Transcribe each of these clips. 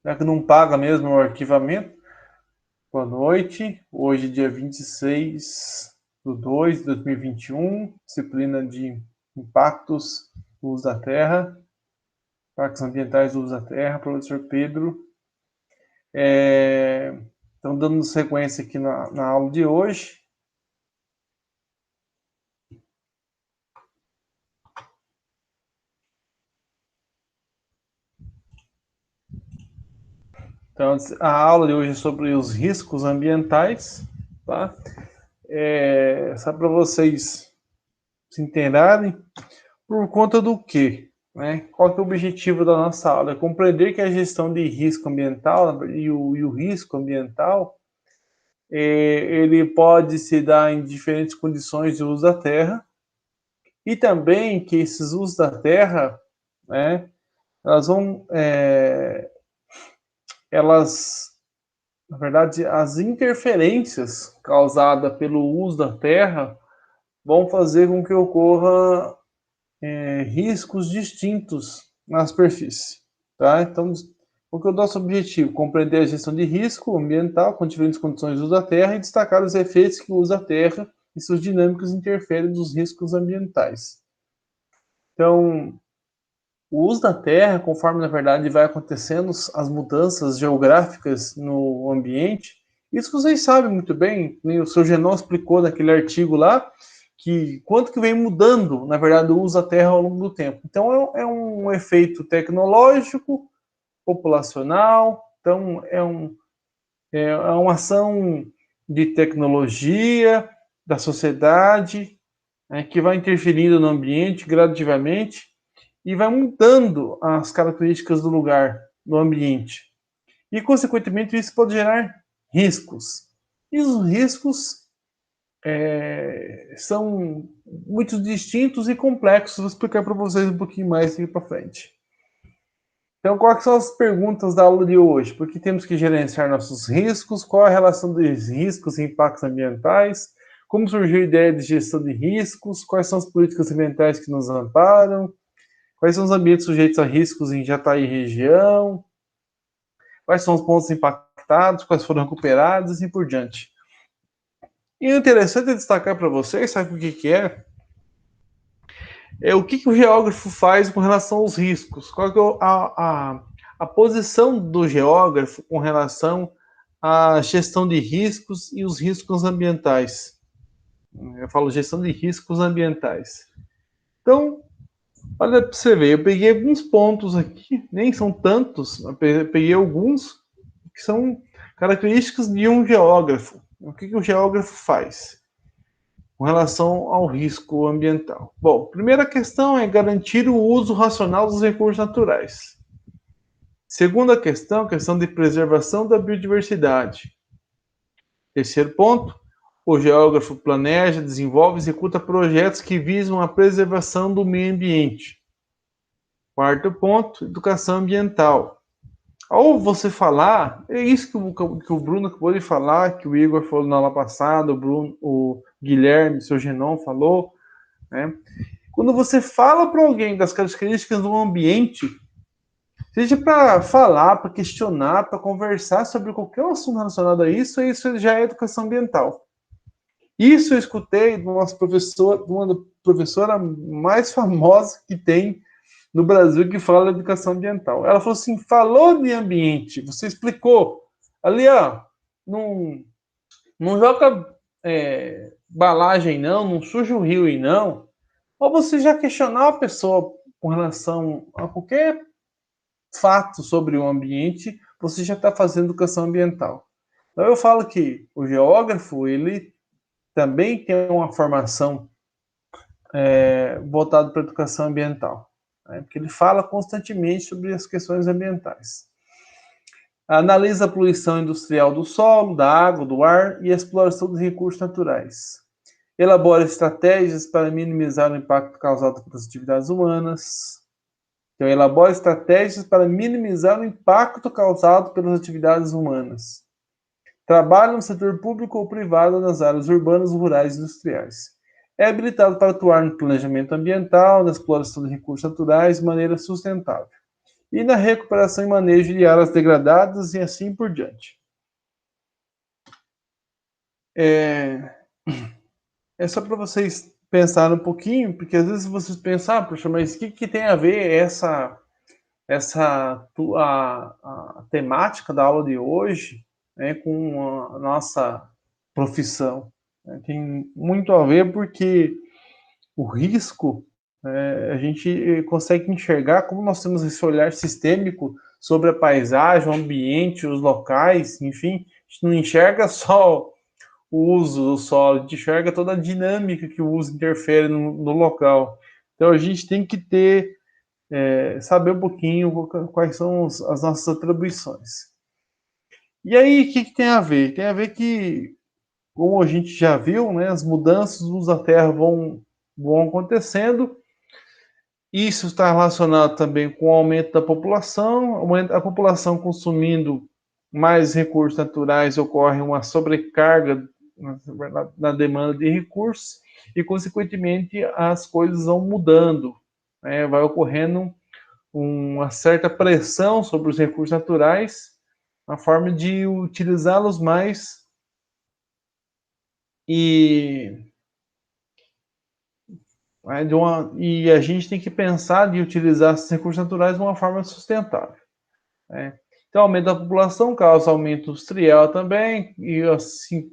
Já que não paga mesmo o arquivamento. Boa noite. Hoje, dia 26/2/2021, disciplina de impactos do uso da terra, impactos ambientais do uso da terra, professor Pedro. Então, dando sequência aqui na aula de hoje. Então, a aula de hoje é sobre os riscos ambientais, tá? Só para vocês se enterarem, por conta do quê? Né? Qual que é o objetivo da nossa aula? É compreender que a gestão de risco ambiental e o risco ambiental ele pode se dar em diferentes condições de uso da terra e também que esses usos da terra, né, elas, na verdade, as interferências causadas pelo uso da terra vão fazer com que ocorra riscos distintos na superfície. Tá? Então, o que é o nosso objetivo? Compreender a gestão de risco ambiental com diferentes condições de uso da terra e destacar os efeitos que o uso da terra e suas dinâmicas interferem nos riscos ambientais. Então, o uso da terra, conforme na verdade vai acontecendo as mudanças geográficas no ambiente, isso vocês sabem muito bem, o seu Genão explicou naquele artigo lá, que quanto que vem mudando, na verdade, o uso da terra ao longo do tempo. Então, é um efeito tecnológico, populacional, então é uma ação de tecnologia, da sociedade, né, que vai interferindo no ambiente gradativamente e vai mudando as características do lugar, do ambiente. E, consequentemente, isso pode gerar riscos. E os riscos são muito distintos e complexos. Vou explicar para vocês um pouquinho mais aqui para frente. Então, quais são as perguntas da aula de hoje? Por que temos que gerenciar nossos riscos? Qual a relação dos riscos e impactos ambientais? Como surgiu a ideia de gestão de riscos? Quais são as políticas ambientais que nos amparam? Quais são os ambientes sujeitos a riscos em Jataí e região? Quais são os pontos impactados? Quais foram recuperados? E assim por diante. E o interessante é destacar para vocês, sabe o que é? É o que o geógrafo faz com relação aos riscos. Qual que é a posição do geógrafo com relação à gestão de riscos e os riscos ambientais. Eu falo gestão de riscos ambientais. Então, olha para você ver, eu peguei alguns pontos aqui, nem são tantos, eu peguei alguns que são características de um geógrafo. O que o geógrafo faz com relação ao risco ambiental? Bom, primeira questão é garantir o uso racional dos recursos naturais. Segunda questão, questão de preservação da biodiversidade. Terceiro ponto, o geógrafo planeja, desenvolve e executa projetos que visam a preservação do meio ambiente. Quarto ponto, educação ambiental. Ao você falar, é isso que o Bruno acabou de falar, que o Igor falou na aula passada, o Guilherme, seu Genon falou, né? Quando você fala para alguém das características do ambiente, seja para falar, para questionar, para conversar sobre qualquer assunto relacionado a isso já é educação ambiental. Isso eu escutei de uma professora mais famosa que tem no Brasil que fala de educação ambiental. Ela falou assim, falou de ambiente, você explicou. Ali, ó, não joga balagem não suja o rio e não. Ou você já questionar a pessoa com relação a qualquer fato sobre o ambiente, você já está fazendo educação ambiental. Então eu falo que o geógrafo, ele também tem uma formação voltada para a educação ambiental, né? Porque ele fala constantemente sobre as questões ambientais. Analisa a poluição industrial do solo, da água, do ar e a exploração dos recursos naturais. Elabora estratégias para minimizar o impacto causado pelas atividades humanas. Então, elabora estratégias para minimizar o impacto causado pelas atividades humanas. Trabalha no setor público ou privado nas áreas urbanas, rurais e industriais. É habilitado para atuar no planejamento ambiental, na exploração de recursos naturais de maneira sustentável. e na recuperação e manejo de áreas degradadas e assim por diante. É só para vocês pensarem um pouquinho, porque às vezes vocês pensam, poxa, mas o que tem a ver a temática da aula de hoje, né, com a nossa profissão? Tem muito a ver porque o risco, a gente consegue enxergar como nós temos esse olhar sistêmico sobre a paisagem, o ambiente, os locais, enfim, a gente não enxerga só o uso do solo, a gente enxerga toda a dinâmica que o uso interfere no local. Então a gente tem que saber um pouquinho quais são as nossas atribuições. E aí, o que tem a ver? Tem a ver que, como a gente já viu, né, as mudanças do uso da terra vão acontecendo. Isso está relacionado também com o aumento da população. A população consumindo mais recursos naturais, ocorre uma sobrecarga na demanda de recursos e, consequentemente, as coisas vão mudando, né? Vai ocorrendo uma certa pressão sobre os recursos naturais, a forma de utilizá-los mais e e a gente tem que pensar de utilizar esses recursos naturais de uma forma sustentável, né? Então, aumento da população causa aumento industrial também, e assim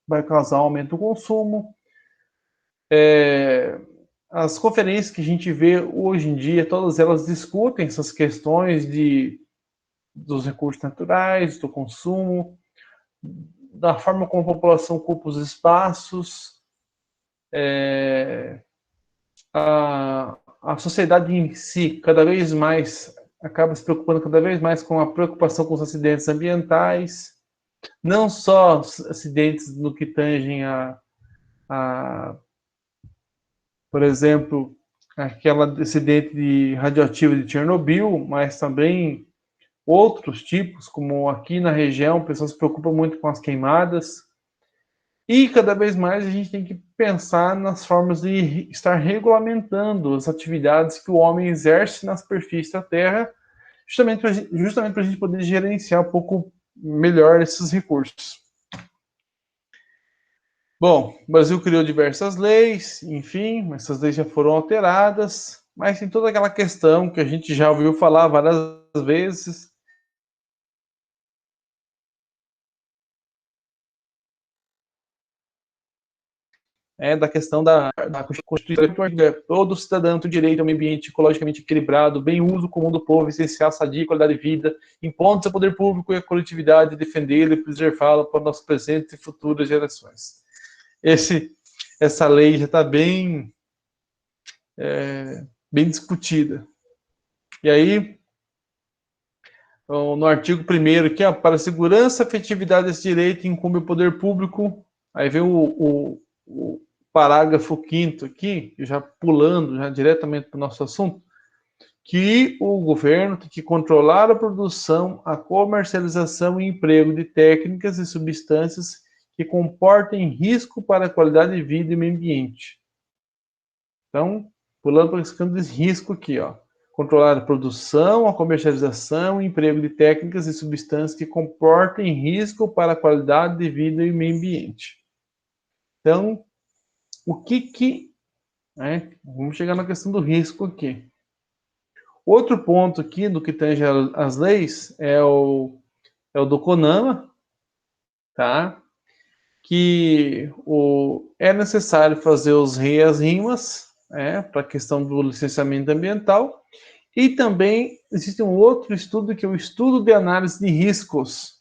vai causar aumento do consumo. As conferências que a gente vê hoje em dia, todas elas discutem essas questões dos recursos naturais, do consumo, da forma como a população ocupa os espaços, a sociedade em si cada vez mais acaba se preocupando cada vez mais com a preocupação com os acidentes ambientais, não só acidentes no que tangem por exemplo, aquele acidente radioativo de Chernobyl, mas também outros tipos, como aqui na região, o pessoal se preocupa muito com as queimadas. E cada vez mais a gente tem que pensar nas formas de estar regulamentando as atividades que o homem exerce na superfície da Terra, justamente para a gente poder gerenciar um pouco melhor esses recursos. Bom, o Brasil criou diversas leis, enfim, essas leis já foram alteradas, mas tem toda aquela questão que a gente já ouviu falar várias vezes, da questão da Constituição, todo cidadão tem direito a um ambiente ecologicamente equilibrado, bem uso comum do povo, essencial, sadia, qualidade de vida, impondo-se ao poder público e à coletividade defendê-lo e preservá-lo para nossos presentes e futuras gerações. Essa lei já está bem discutida. E aí, no artigo 1º aqui, para a segurança e efetividade desse direito, incumbe o poder público. Aí vem o parágrafo 5º aqui, já pulando já diretamente para o nosso assunto, que o governo tem que controlar a produção, a comercialização e emprego de técnicas e substâncias que comportem risco para a qualidade de vida e meio ambiente. Então, pulando para esse campo de risco aqui, ó. Controlar a produção, a comercialização e emprego de técnicas e substâncias que comportem risco para a qualidade de vida e meio ambiente. Então, vamos chegar na questão do risco aqui. Outro ponto aqui do que tange as leis é o do CONAMA, tá? Que é necessário fazer os REI e as RIMAs, para a questão do licenciamento ambiental. E também existe um outro estudo, que é o estudo de análise de riscos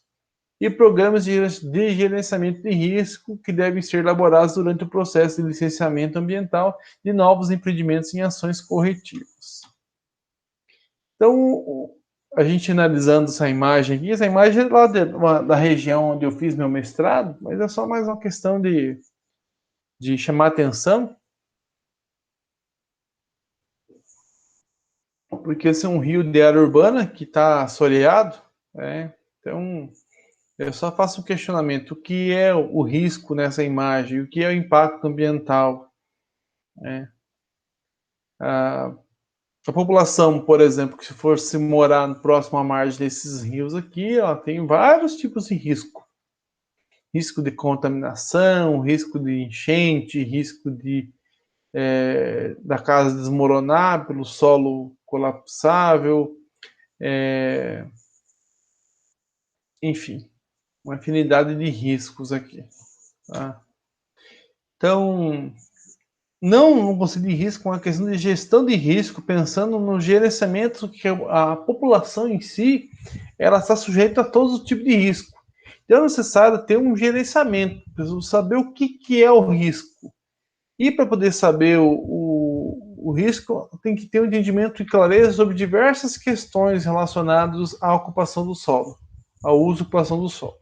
e programas de gerenciamento de risco que devem ser elaborados durante o processo de licenciamento ambiental de novos empreendimentos em ações corretivas. Então, a gente analisando essa imagem aqui, essa imagem é lá da região onde eu fiz meu mestrado, mas é só mais uma questão de chamar atenção, porque esse é um rio de área urbana que está assoreado, então eu só faço um questionamento: o que é o risco nessa imagem? O que é o impacto ambiental? A população, por exemplo, que se fosse morar próximo à margem desses rios aqui, ela tem vários tipos de risco. Risco de contaminação, risco de enchente, risco de da casa desmoronar pelo solo colapsável, enfim, uma infinidade de riscos aqui. Tá? Então, não considerar risco é uma questão de gestão de risco, pensando no gerenciamento que a população em si ela está sujeita a todos os tipos de risco. Então é necessário ter um gerenciamento, saber o que é o risco. E para poder saber o risco, tem que ter um entendimento e clareza sobre diversas questões relacionadas à ocupação do solo, ao uso e ocupação do solo.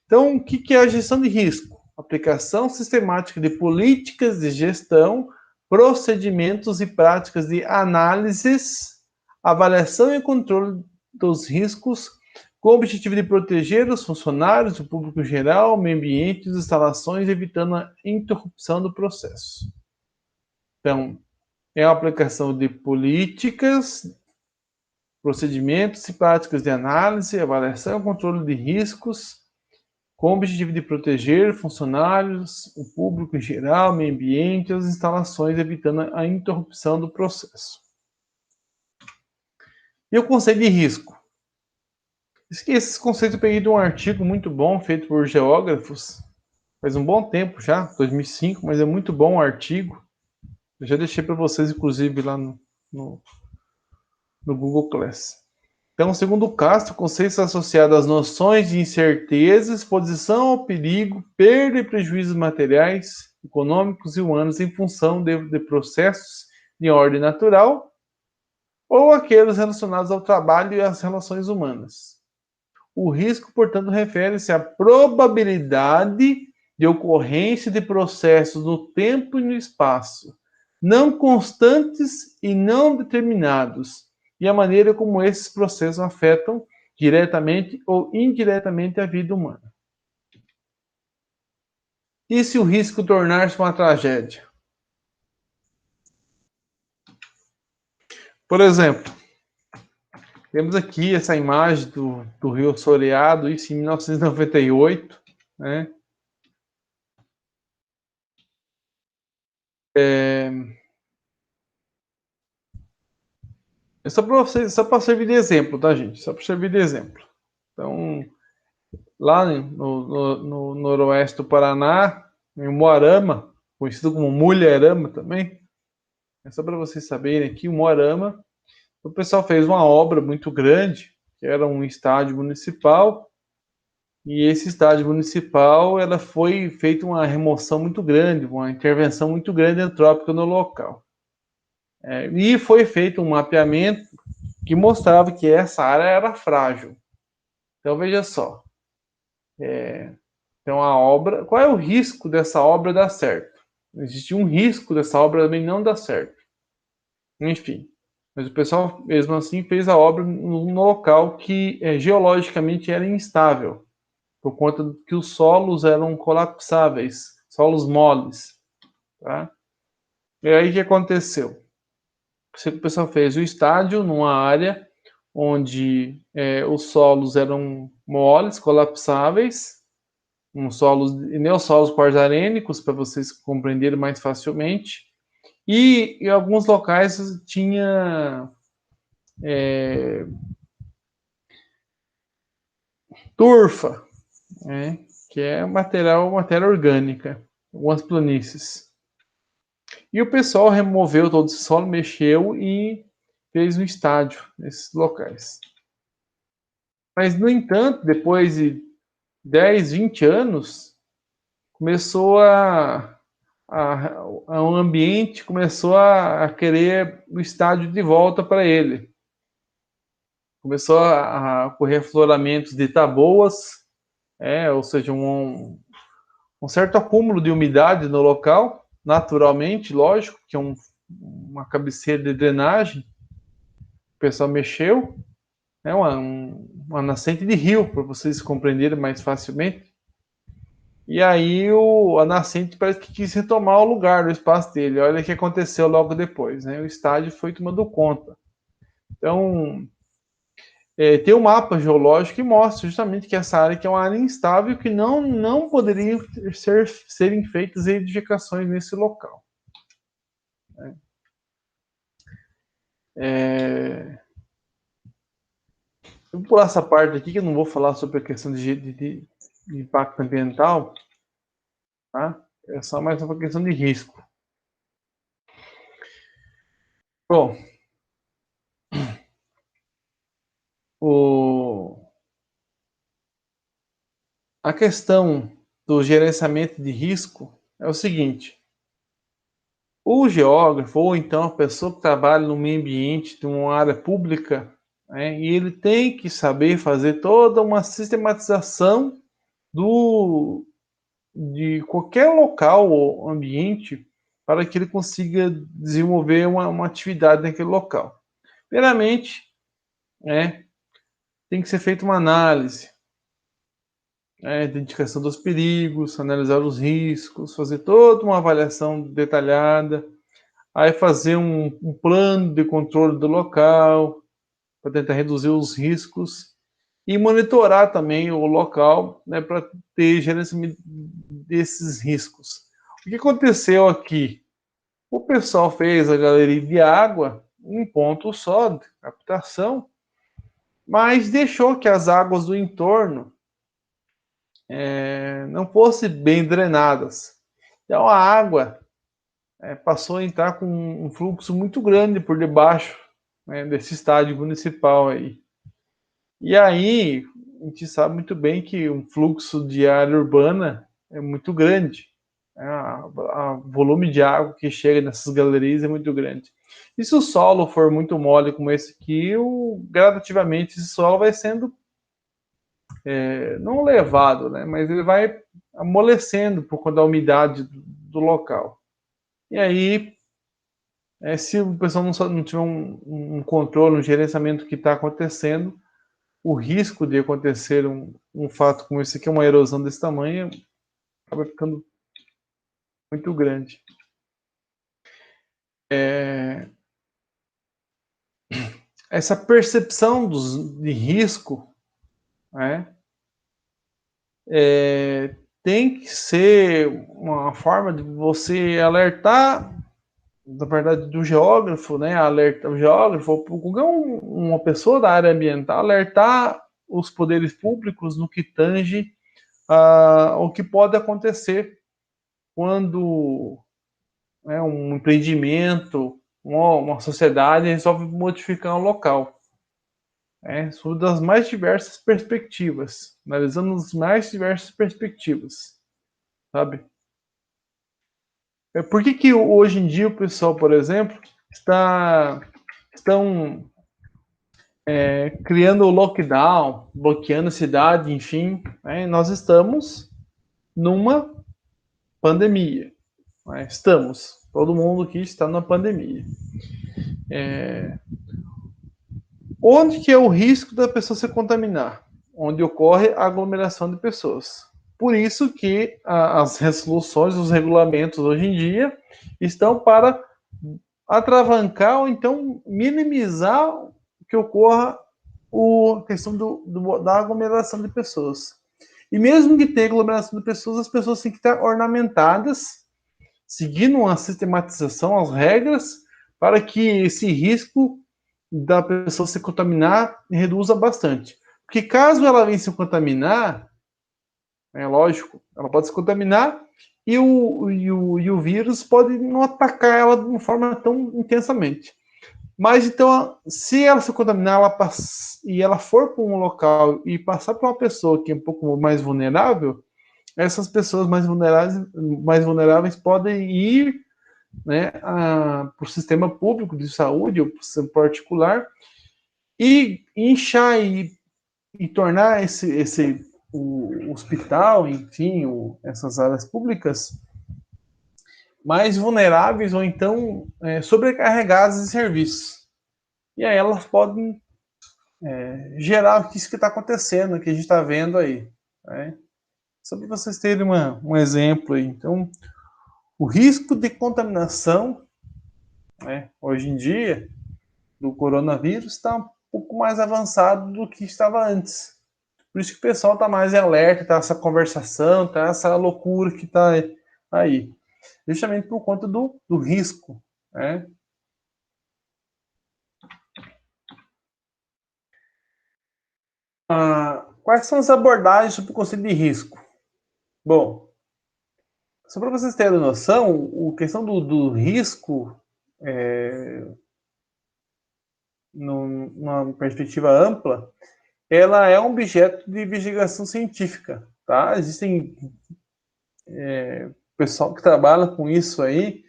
Então, o que é a gestão de risco? Aplicação sistemática de políticas de gestão, procedimentos e práticas de análises, avaliação e controle dos riscos, com o objetivo de proteger os funcionários, o público geral, o meio ambiente e as instalações, evitando a interrupção do processo. Então, é a aplicação de políticas, procedimentos e práticas de análise, avaliação e controle de riscos, com o objetivo de proteger funcionários, o público em geral, o meio ambiente e as instalações, evitando a interrupção do processo. E o conceito de risco? Esse conceito eu peguei de um artigo muito bom, feito por geógrafos, faz um bom tempo já, 2005, mas é muito bom o artigo. Eu já deixei para vocês, inclusive, lá no Google Class. Então, segundo Castro, conceitos associados às noções de incerteza, exposição ao perigo, perda e prejuízos materiais, econômicos e humanos em função de processos de ordem natural ou aqueles relacionados ao trabalho e às relações humanas. O risco, portanto, refere-se à probabilidade de ocorrência de processos no tempo e no espaço, não constantes e não determinados, e a maneira como esses processos afetam diretamente ou indiretamente a vida humana. E se o risco tornar-se uma tragédia? Por exemplo, temos aqui essa imagem do Rio Soleado, isso em 1998, né? É só para servir de exemplo, tá, gente? Só para servir de exemplo. Então, lá no noroeste do Paraná, em Moarama, conhecido como Mulherama também, é só para vocês saberem aqui, o Moarama, o pessoal fez uma obra muito grande, que era um estádio municipal, e esse estádio municipal, ela foi feita uma remoção muito grande, uma intervenção muito grande antrópica no local. E foi feito um mapeamento que mostrava que essa área era frágil. Então, veja só. Então, a obra... Qual é o risco dessa obra dar certo? Existe um risco dessa obra também não dar certo. Enfim. Mas o pessoal, mesmo assim, fez a obra num local que geologicamente era instável, por conta que os solos eram colapsáveis, solos moles. Tá? E aí o que aconteceu? O pessoal fez o estádio numa área onde os solos eram moles, colapsáveis, solos, neossolos quartzarênicos, para vocês compreenderem mais facilmente, e em alguns locais tinha turfa, né, que é matéria orgânica, algumas planícies. E o pessoal removeu todo esse solo, mexeu e fez um estádio nesses locais. Mas, no entanto, depois de 10, 20 anos, começou um ambiente começou a querer o estádio de volta para ele. Começou a ocorrer afloramentos de taboas, ou seja, um certo acúmulo de umidade no local, naturalmente, lógico, que é uma cabeceira de drenagem. O pessoal mexeu, uma nascente de rio, para vocês compreenderem mais facilmente. E aí a nascente parece que quis retomar o lugar do espaço dele. Olha o que aconteceu logo depois, né? O estádio foi tomando conta. Então, tem um mapa geológico que mostra justamente que essa área que é uma área instável que não poderiam serem feitas edificações nesse local. Eu vou pular essa parte aqui que eu não vou falar sobre a questão de impacto ambiental, tá? É só mais uma questão de risco. Bom, a questão do gerenciamento de risco é o seguinte: o geógrafo, ou então a pessoa que trabalha no meio ambiente, de uma área pública, né, e ele tem que saber fazer toda uma sistematização de qualquer local ou ambiente para que ele consiga desenvolver uma atividade naquele local. Primeiramente, né, tem que ser feita uma análise, identificação dos perigos, analisar os riscos, fazer toda uma avaliação detalhada, aí fazer um plano de controle do local para tentar reduzir os riscos e monitorar também o local, né, para ter gerenciamento desses riscos. O que aconteceu aqui? O pessoal fez a galeria de água em ponto só de captação, mas deixou que as águas do entorno não fossem bem drenadas. Então a água passou a entrar com um fluxo muito grande por debaixo, né, desse estádio municipal aí. E aí a gente sabe muito bem que um fluxo de área urbana é muito grande. O volume de água que chega nessas galerias é muito grande. E se o solo for muito mole como esse aqui, gradativamente esse solo vai sendo não levado, né, mas ele vai amolecendo por conta da umidade do local. E aí, se o pessoal não tiver um controle, um gerenciamento do que está acontecendo, o risco de acontecer um fato como esse aqui, uma erosão desse tamanho, acaba ficando muito grande. Essa percepção de risco, né, tem que ser uma forma de você alertar, na verdade, do geógrafo, né, alertar o geógrafo, ou qualquer uma pessoa da área ambiental, alertar os poderes públicos no que tange o que pode acontecer quando um empreendimento, uma sociedade resolve modificar um local. Sobre das mais diversas perspectivas, analisando as mais diversas perspectivas, sabe? Por que hoje em dia o pessoal, por exemplo, estão criando o lockdown, bloqueando a cidade, enfim, né? Nós estamos numa pandemia, né? Todo mundo aqui está numa pandemia. Onde que é o risco da pessoa se contaminar? Onde ocorre a aglomeração de pessoas. Por isso que as resoluções, os regulamentos hoje em dia estão para atravancar ou então minimizar que ocorra a questão da aglomeração de pessoas. E mesmo que tenha aglomeração de pessoas, as pessoas têm que estar ornamentadas, seguindo uma sistematização, as regras, para que esse risco da pessoa se contaminar reduza bastante. Porque caso ela venha se contaminar, lógico, ela pode se contaminar e o vírus pode não atacar ela de uma forma tão intensamente. Mas então, se ela se contaminar e ela for para um local e passar para uma pessoa que é um pouco mais vulnerável, essas pessoas mais vulneráveis podem ir, né, para o sistema público de saúde ou para o sistema particular e inchar e tornar o hospital, enfim, essas áreas públicas mais vulneráveis ou então sobrecarregadas de serviços. E aí elas podem gerar isso que está acontecendo, que a gente está vendo aí. Né? Só para vocês terem um exemplo aí. Então, o risco de contaminação, né, hoje em dia, do coronavírus está um pouco mais avançado do que estava antes. Por isso que o pessoal está mais alerta, tá essa conversação, tá essa loucura que está aí. Justamente por conta do risco, né? Quais são as abordagens sobre o conceito de risco? Bom, só para vocês terem noção, a questão do risco, numa perspectiva ampla, ela é um objeto de investigação científica, tá? Existem pessoal que trabalha com isso aí,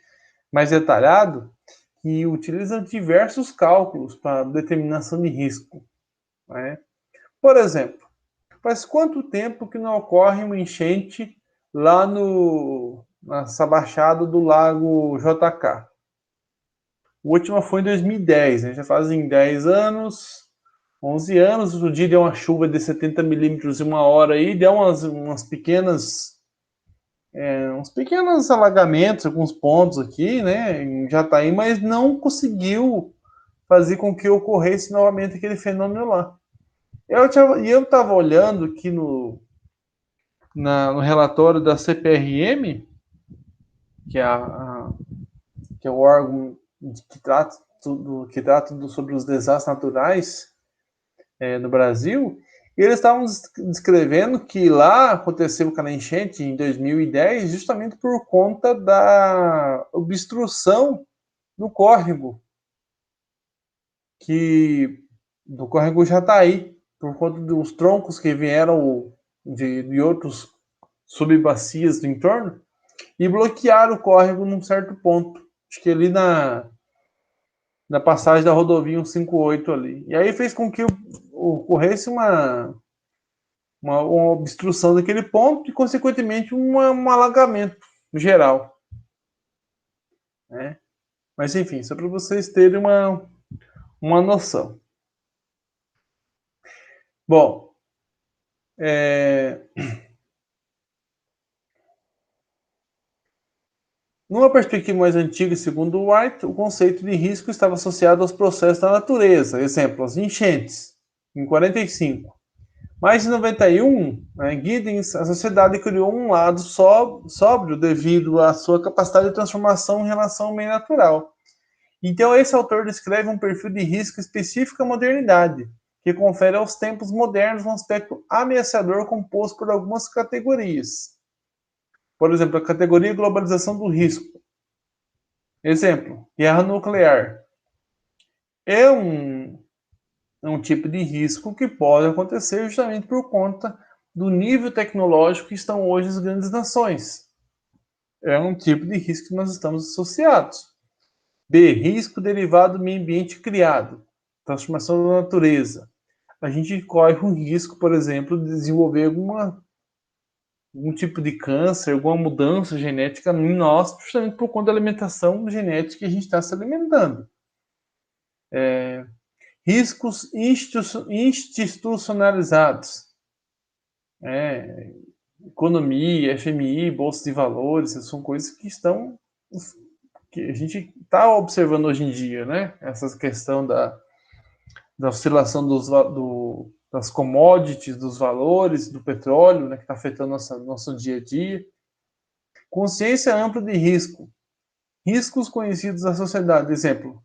mais detalhado, que utiliza diversos cálculos para determinação de risco, né? Por exemplo, faz quanto tempo que não ocorre uma enchente lá nessa baixada do Lago JK? A última foi em 2010, né? Já fazem 10 anos, 11 anos. Outro dia deu uma chuva de 70 milímetros em uma hora aí, deu uns pequenos alagamentos, alguns pontos aqui, né, em Jataí, mas não conseguiu fazer com que ocorresse novamente aquele fenômeno lá. Eu estava olhando aqui no relatório da CPRM, que é, que é o órgão que trata sobre os desastres naturais no Brasil, e eles estavam descrevendo que lá aconteceu aquela enchente em 2010 justamente por conta da obstrução do córrego, do córrego Jataí, por conta dos troncos que vieram de outros subbacias do entorno, e bloquearam o córrego num certo ponto. Acho que ali na passagem da rodovia 158 ali. E aí fez com que ocorresse uma obstrução daquele ponto e, consequentemente, um alagamento geral. Né? Mas, enfim, só para vocês terem uma noção. Bom, numa perspectiva mais antiga, segundo White, o conceito de risco estava associado aos processos da natureza. Exemplo, as enchentes, em 45. Mas em 91, Giddens, a sociedade criou um lado sóbrio devido à sua capacidade de transformação em relação ao meio natural. Então, esse autor descreve um perfil de risco específico à modernidade, que confere aos tempos modernos um aspecto ameaçador composto por algumas categorias. Por exemplo, a categoria globalização do risco. Exemplo, guerra nuclear. É um tipo de risco que pode acontecer justamente por conta do nível tecnológico que estão hoje as grandes nações. É um tipo de risco que nós estamos associados. B. Risco derivado do meio ambiente criado. Transformação da natureza. A gente corre o risco, por exemplo, de desenvolver algum tipo de câncer, alguma mudança genética em nós, justamente por conta da alimentação genética que a gente está se alimentando. Riscos institucionalizados. Economia, FMI, bolsa de valores, são coisas que a gente está observando hoje em dia, né? Essa questão da oscilação das commodities, dos valores, do petróleo, né, que está afetando nosso dia a dia. Consciência ampla de risco. Riscos conhecidos da sociedade, exemplo,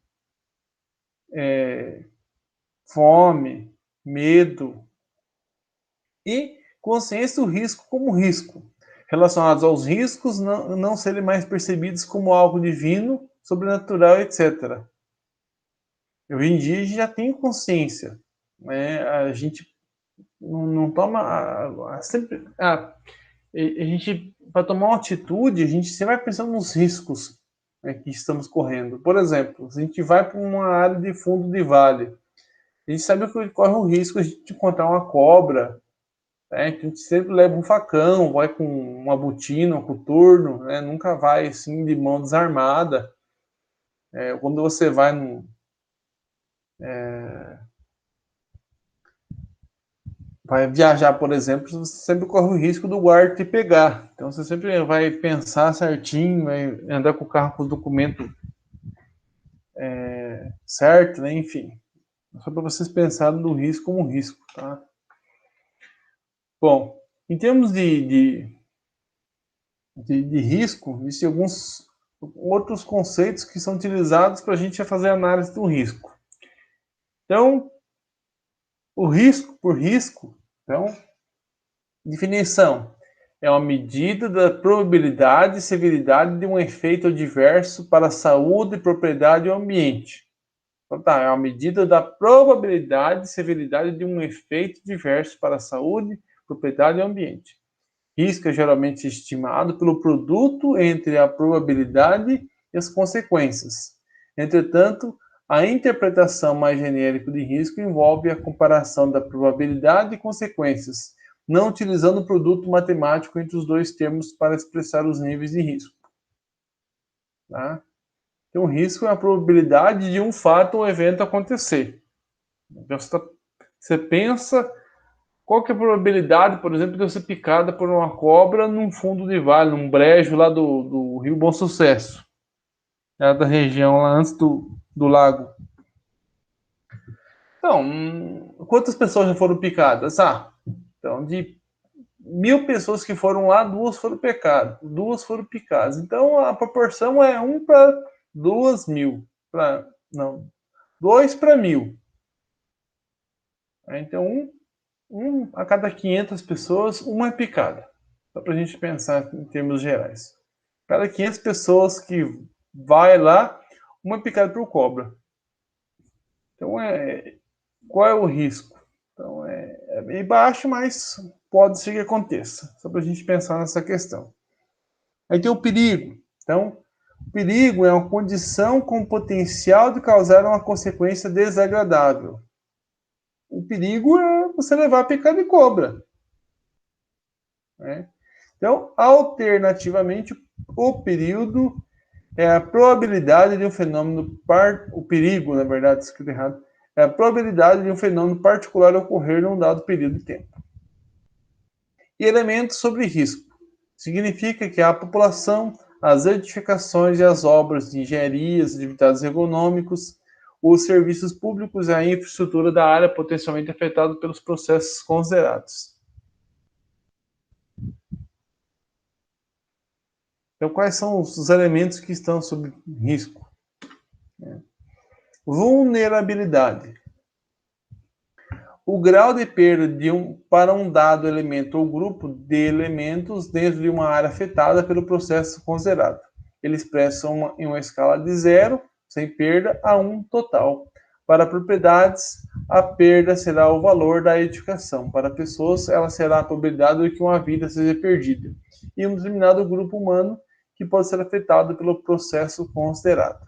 fome, medo, e consciência do risco como risco, relacionados aos riscos não serem mais percebidos como algo divino, sobrenatural, etc. Hoje em dia a gente já tem consciência, né? A gente não toma sempre a gente, para tomar uma atitude, a gente sempre vai pensando nos riscos, né, que estamos correndo. Por exemplo, se a gente vai para uma área de fundo de vale, a gente sabe que corre o risco de encontrar uma cobra, né, que a gente sempre leva um facão, vai com uma botina, um coturno, né, nunca vai assim de mão desarmada. Quando você vai vai viajar, por exemplo, você sempre corre o risco do guarda te pegar. Então você sempre vai pensar certinho, vai andar com o carro com o documento certo, né? Enfim. Só para vocês pensarem no risco como um risco, tá? Bom, em termos de risco, existem alguns outros conceitos que são utilizados para a gente fazer análise do risco. Então, o risco por risco, então, definição, é uma medida da probabilidade e severidade de um efeito adverso para a saúde, propriedade ou ambiente. Então, tá, é uma medida da probabilidade e severidade de um efeito adverso para a saúde, propriedade ou ambiente. Risco é geralmente estimado pelo produto entre a probabilidade e as consequências. Entretanto, a interpretação mais genérica de risco envolve a comparação da probabilidade e consequências, não utilizando o produto matemático entre os dois termos para expressar os níveis de risco. Tá? Então, o risco é a probabilidade de um fato ou evento acontecer. Então, você pensa qual que é a probabilidade, por exemplo, de eu ser picada por uma cobra num fundo de vale, num brejo lá do Rio Bom Sucesso, da região lá antes do lago. Então, quantas pessoas já foram picadas? Então, de 1.000 pessoas que foram lá, 2 foram picadas. 2 foram picadas. Então, a proporção é 1 para 2.000. Não, 2 para 1.000. Então, um a cada 500 pessoas, uma é picada. Só para a gente pensar em termos gerais. Cada 500 pessoas que vai lá, uma é picada por cobra. Então, qual é o risco? Então, é bem baixo, mas pode ser que aconteça. Só para a gente pensar nessa questão. Aí tem o perigo. Então, o perigo é uma condição com potencial de causar uma consequência desagradável. O perigo é você levar a picada de cobra. Né? Então, alternativamente, o período é a probabilidade de um fenômeno, o perigo, na verdade, escrito errado, é a probabilidade de um fenômeno particular ocorrer num dado período de tempo. E elementos sobre risco. Significa que a população, as edificações e as obras de engenharia, as atividades econômicos, os serviços públicos e a infraestrutura da área potencialmente afetada pelos processos considerados. Então, quais são os elementos que estão sob risco? Vulnerabilidade. O grau de perda para um dado elemento ou grupo de elementos dentro de uma área afetada pelo processo considerado. Ele expressa em uma escala de 0, sem perda, a 1 total. Para propriedades, a perda será o valor da edificação. Para pessoas, ela será a probabilidade de que uma vida seja perdida. E um determinado grupo humano que pode ser afetado pelo processo considerado.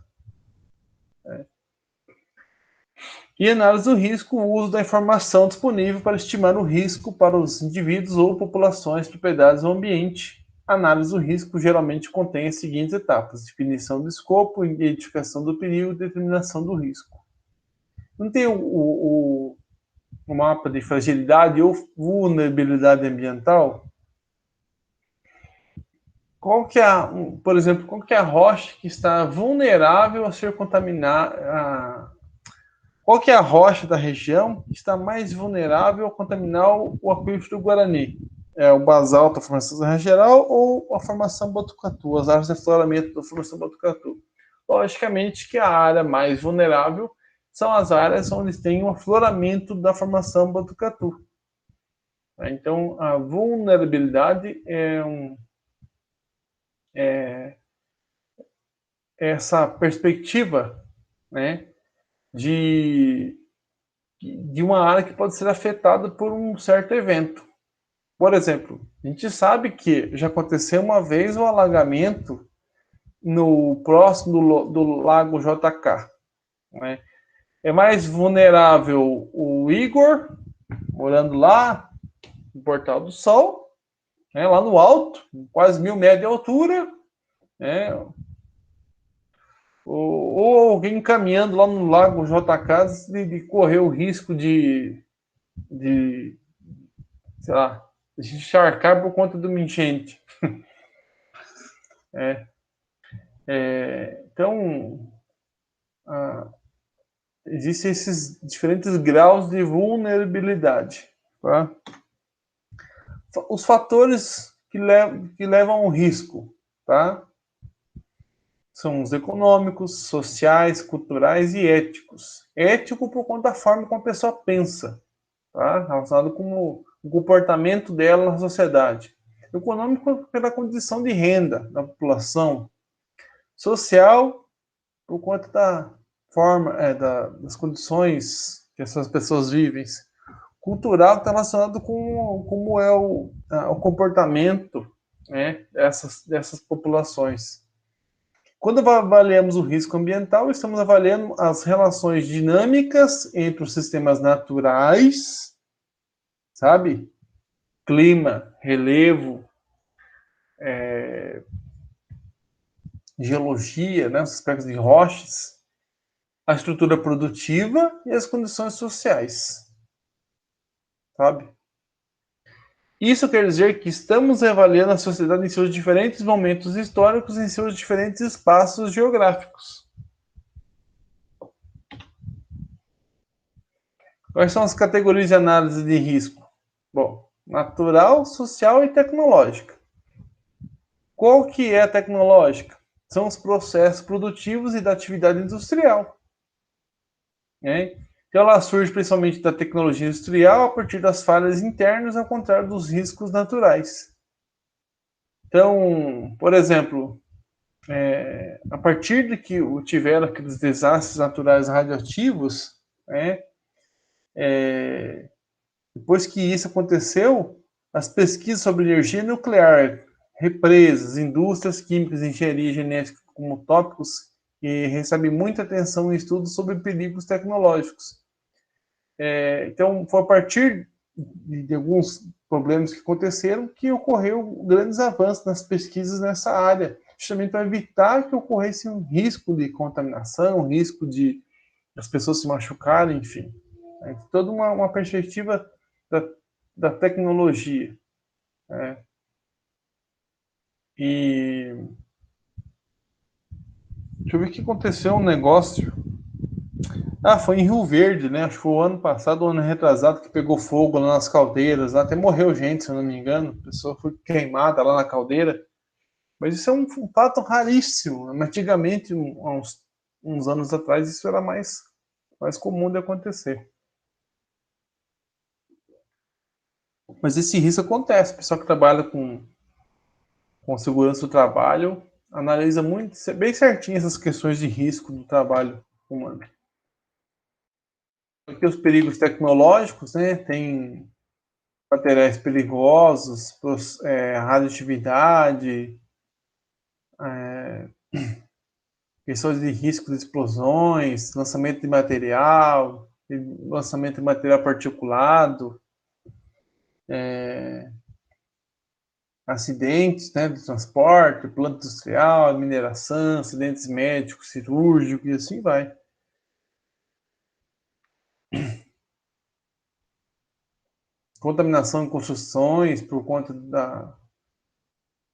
E análise do risco, o uso da informação disponível para estimar o risco para os indivíduos ou populações, propriedades ou ambiente. A análise do risco geralmente contém as seguintes etapas: definição do escopo, identificação do perigo e determinação do risco. Não tem o mapa de fragilidade ou vulnerabilidade ambiental? Qual que é por exemplo, qual que é a rocha que está vulnerável a ser contaminada? Qual que é a rocha da região que está mais vulnerável a contaminar o aquífero do Guarani? É o basalto, a formação da geral, ou a formação Botucatu, as áreas de afloramento da formação Botucatu? Logicamente que a área mais vulnerável são as áreas onde tem o afloramento da formação Botucatu. Então, a vulnerabilidade é essa perspectiva, né, de uma área que pode ser afetada por um certo evento. Por exemplo, a gente sabe que já aconteceu uma vez um alagamento no próximo do lago JK. Né? É mais vulnerável o Igor, morando lá no Portal do Sol, né, lá no alto, quase 1.000 metros de altura, né, ou alguém caminhando lá no lago JK de correr o risco de sei lá, deixa de encharcar por conta de uma enchente. Então, existem esses diferentes graus de vulnerabilidade. Tá? Os fatores que levam ao risco, tá? São os econômicos, sociais, culturais e éticos. Ético por conta da forma como a pessoa pensa, tá? Relacionado com o comportamento dela na sociedade. Econômico pela condição de renda da população. Social por conta da forma, das condições que essas pessoas vivem. Cultural está relacionado com como é o comportamento, né, dessas populações. Quando avaliamos o risco ambiental, estamos avaliando as relações dinâmicas entre os sistemas naturais, sabe? Clima, relevo, geologia, né? Os aspectos de rochas, a estrutura produtiva e as condições sociais, sabe? Isso quer dizer que estamos avaliando a sociedade em seus diferentes momentos históricos, em seus diferentes espaços geográficos. Quais são as categorias de análise de risco? Bom, natural, social e tecnológica. Qual que é a tecnológica? São os processos produtivos e da atividade industrial. Né? Então, ela surge principalmente da tecnologia industrial a partir das falhas internas, ao contrário dos riscos naturais. Então, por exemplo, a partir de que tiveram aqueles desastres naturais radioativos, né, depois que isso aconteceu, as pesquisas sobre energia nuclear, represas, indústrias químicas e engenharia genética como tópicos que recebem muita atenção em estudos sobre perigos tecnológicos. Então, foi a partir de alguns problemas que aconteceram que ocorreu grandes avanços nas pesquisas nessa área, justamente para evitar que ocorresse um risco de contaminação, um risco de as pessoas se machucarem, enfim. Toda uma perspectiva da tecnologia. Né? E deixa eu ver o que aconteceu, um negócio. Foi em Rio Verde, né? Acho que foi o ano passado, o ano retrasado, que pegou fogo lá nas caldeiras. Lá até morreu gente, se eu não me engano. A pessoa foi queimada lá na caldeira. Mas isso é um fato raríssimo. Antigamente, há uns anos atrás, isso era mais comum de acontecer. Mas esse risco acontece. O pessoal que trabalha com segurança do trabalho analisa muito, bem certinho essas questões de risco do trabalho humano. Aqui os perigos tecnológicos, né? Tem materiais perigosos, radioatividade, questões de risco de explosões, lançamento de material, lançamento de material particulado, acidentes, né, do transporte, planta industrial, mineração, acidentes médicos, cirúrgicos e assim vai. Contaminação em construções por conta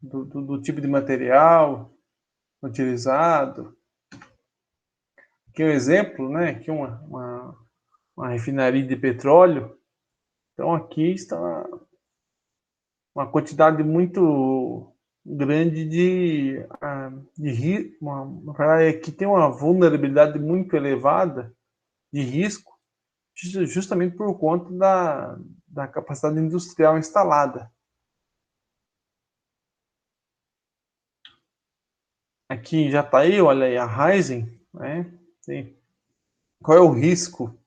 do tipo de material utilizado. Aqui é um exemplo, né? Aqui uma refinaria de petróleo. Então aqui está uma quantidade muito grande uma praia que tem uma vulnerabilidade muito elevada de risco, justamente por conta da capacidade industrial instalada. Aqui em Jataí, olha aí, a Raizen, né? Qual é o risco,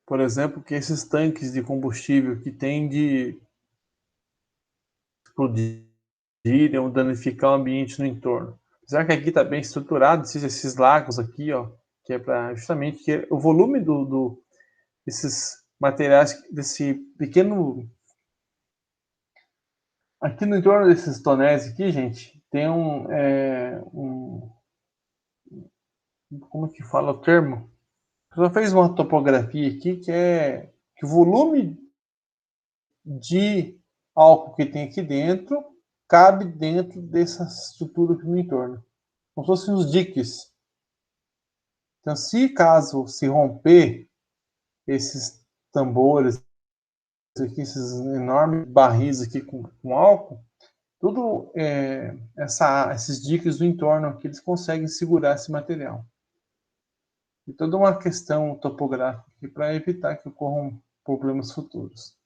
por exemplo, que esses tanques de combustível que têm de explodirem ou danificar o ambiente no entorno? Será que aqui está bem estruturado, esses lagos aqui, ó, que é para justamente que o volume desses materiais, desse pequeno. Aqui no entorno desses tonéis aqui, gente, tem como que fala o termo? Só fez uma topografia aqui que é que o volume de álcool que tem aqui dentro cabe dentro dessa estrutura aqui no entorno. Como se fossem os diques. Então, se caso se romper esses tambores, aqui, esses enormes barris aqui com álcool, tudo esses diques do entorno aqui, eles conseguem segurar esse material. E toda uma questão topográfica para evitar que ocorram problemas futuros.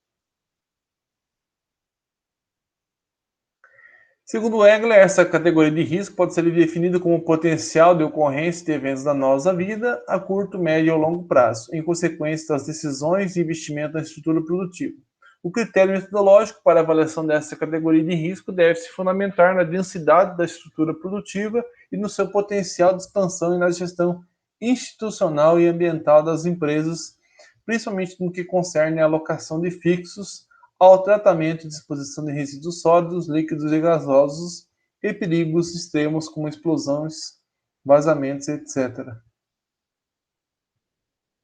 Segundo Egler, essa categoria de risco pode ser definida como potencial de ocorrência de eventos danosos à vida a curto, médio ou longo prazo, em consequência das decisões de investimento na estrutura produtiva. O critério metodológico para a avaliação dessa categoria de risco deve se fundamentar na densidade da estrutura produtiva e no seu potencial de expansão e na gestão institucional e ambiental das empresas, principalmente no que concerne a alocação de fixos ao tratamento e disposição de resíduos sólidos, líquidos e gasosos e perigos extremos como explosões, vazamentos, etc.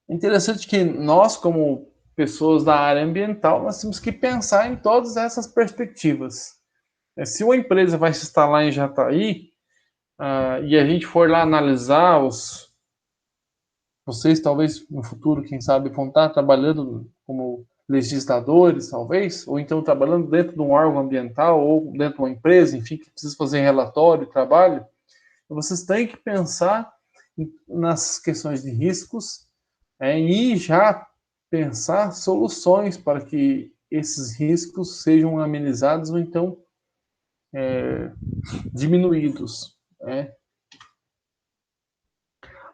Interessante que nós, como pessoas da área ambiental, nós temos que pensar em todas essas perspectivas. Se uma empresa vai se instalar em Jataí, e a gente for lá analisar vocês talvez no futuro, quem sabe, vão estar trabalhando como legisladores, talvez, ou então trabalhando dentro de um órgão ambiental, ou dentro de uma empresa, enfim, que precisa fazer relatório, trabalho. Vocês têm que pensar nas questões de riscos e já pensar soluções para que esses riscos sejam amenizados ou então diminuídos.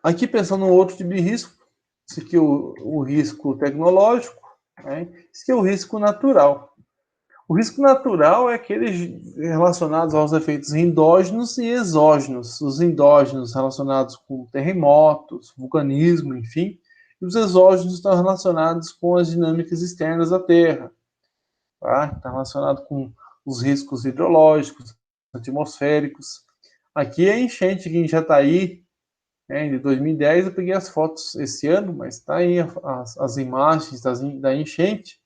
Aqui pensando no outro tipo de risco, esse aqui é o risco tecnológico, esse aqui é o risco natural. O risco natural é aqueles relacionados aos efeitos endógenos e exógenos. Os endógenos relacionados com terremotos, vulcanismo, enfim, e os exógenos estão relacionados com as dinâmicas externas da Terra. Tá? Está relacionado com os riscos hidrológicos, atmosféricos. Aqui é a enchente que em Jataí, de 2010, eu peguei as fotos esse ano, mas está aí as imagens da enchente.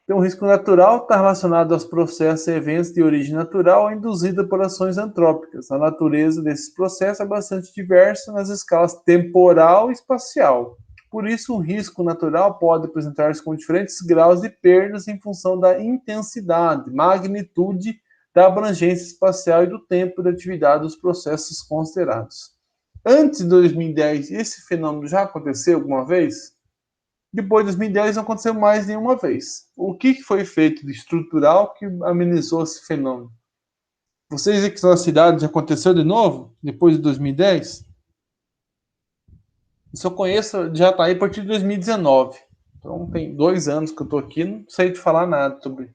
Então, o risco natural está relacionado aos processos e eventos de origem natural induzida por ações antrópicas. A natureza desses processos é bastante diversa nas escalas temporal e espacial. Por isso, o risco natural pode apresentar-se com diferentes graus de perdas em função da intensidade, magnitude, da abrangência espacial e do tempo de atividade dos processos considerados. Antes de 2010, esse fenômeno já aconteceu alguma vez? Depois de 2010 não aconteceu mais nenhuma vez. O que foi feito de estrutural que amenizou esse fenômeno? Vocês aqui na cidade já aconteceu de novo, depois de 2010? Eu só conheço já está aí a partir de 2019. Então tem 2 anos que eu estou aqui, não sei te falar nada sobre.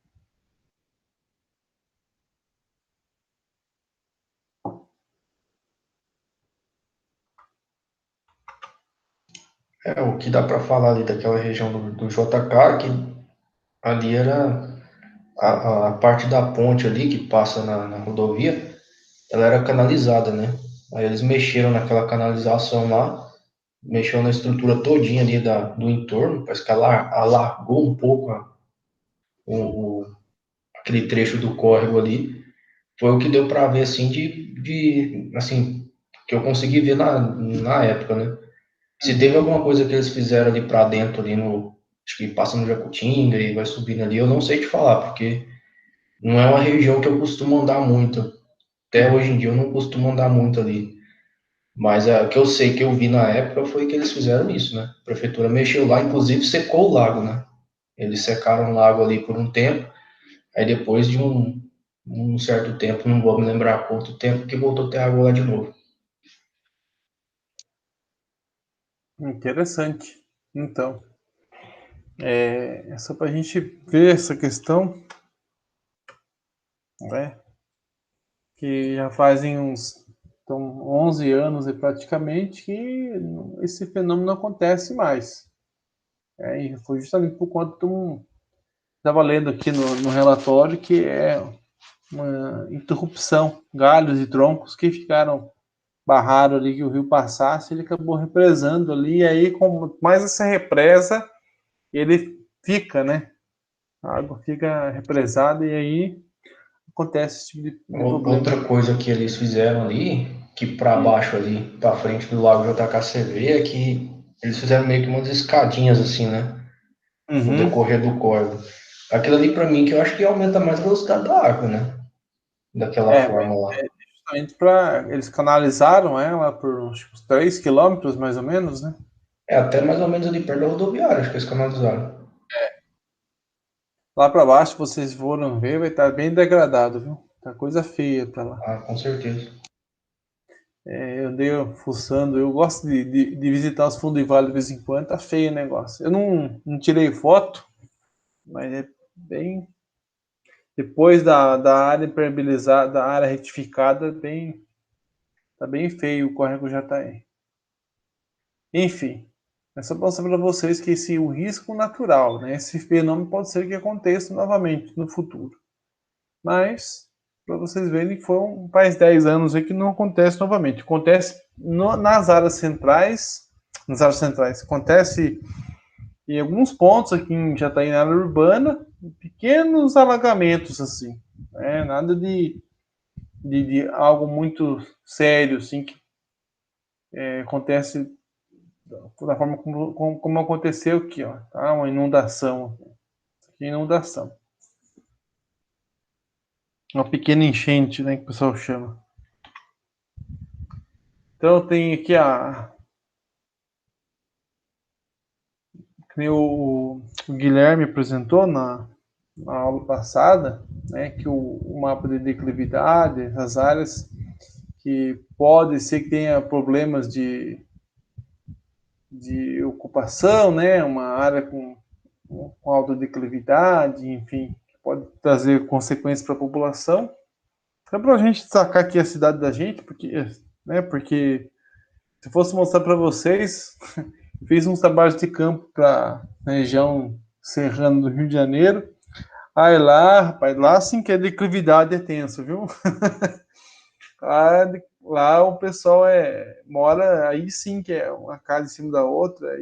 O que dá para falar ali daquela região do JK, que ali era a parte da ponte ali que passa na rodovia, ela era canalizada, né? Aí eles mexeram naquela canalização lá, mexeu na estrutura todinha ali do entorno, parece que alargou um pouco aquele trecho do córrego ali. Foi o que deu para ver, assim, assim, que eu consegui ver na época, né? Se teve alguma coisa que eles fizeram ali para dentro, ali acho que passa no Jacutinga e vai subindo ali, eu não sei te falar, porque não é uma região que eu costumo andar muito. Até hoje em dia eu não costumo andar muito ali. Mas o que eu sei que eu vi na época foi que eles fizeram isso, né? A prefeitura mexeu lá, inclusive secou o lago, né? Eles secaram o lago ali por um tempo, aí depois de um certo tempo, não vou me lembrar quanto tempo, que voltou a ter água lá de novo. Interessante. Então, é só para a gente ver essa questão, né? Que já fazem uns 11 anos praticamente que esse fenômeno não acontece mais. E foi justamente por conta de estava lendo aqui no relatório que é uma interrupção, galhos e troncos que ficaram barraram ali que o rio passasse, ele acabou represando ali, e aí com mais essa represa, ele fica, né, A água fica represada e aí acontece esse tipo de problema. Outra coisa que eles fizeram ali, que para baixo ali, para frente do lago JKCV, é que eles fizeram meio que umas escadinhas assim, né? No Uhum. decorrer do córrego. Aquilo ali para mim que eu acho que aumenta mais a velocidade da água, né? Daquela Mas forma lá. é justamente para. Eles canalizaram ela por uns 3 quilômetros, mais ou menos, né? É até mais ou menos ali perto da rodoviária, acho que eles canalizaram. Lá para baixo, vocês foram ver, vai estar bem degradado, viu? Tá coisa feia para lá. Ah, com certeza. Eu andei fuçando, eu gosto de visitar os fundos de vale de vez em quando, tá feio o negócio. Eu não tirei foto, mas é bem. Depois da área impermeabilizada, da área retificada, tá bem feio o córrego Jataí. Enfim, é só para mostrar para vocês que esse é um risco natural, né? Esse fenômeno pode ser que aconteça novamente no futuro. Mas, para vocês verem que faz 10 anos aí que não acontece novamente. Acontece nas áreas centrais. Acontece em alguns pontos aqui em Jataí, na área urbana, pequenos alagamentos assim. Nada de algo muito sério, assim, que acontece da forma como aconteceu aqui, ó, tá? Uma inundação. Aqui, inundação. Uma pequena enchente, né, que o pessoal chama. Então tem aqui que nem o Guilherme apresentou na aula passada, né, que o mapa de declividade, as áreas que pode ser que tenha problemas de ocupação, né, uma área com alta declividade, enfim, que pode trazer consequências para a população. Só para a gente destacar aqui a cidade da gente, porque se fosse mostrar para vocês, fiz uns trabalhos de campo para a região serrana do Rio de Janeiro. Aí lá, rapaz, lá sim que a declividade é tenso, viu? Lá o pessoal mora, aí sim que é uma casa em cima da outra,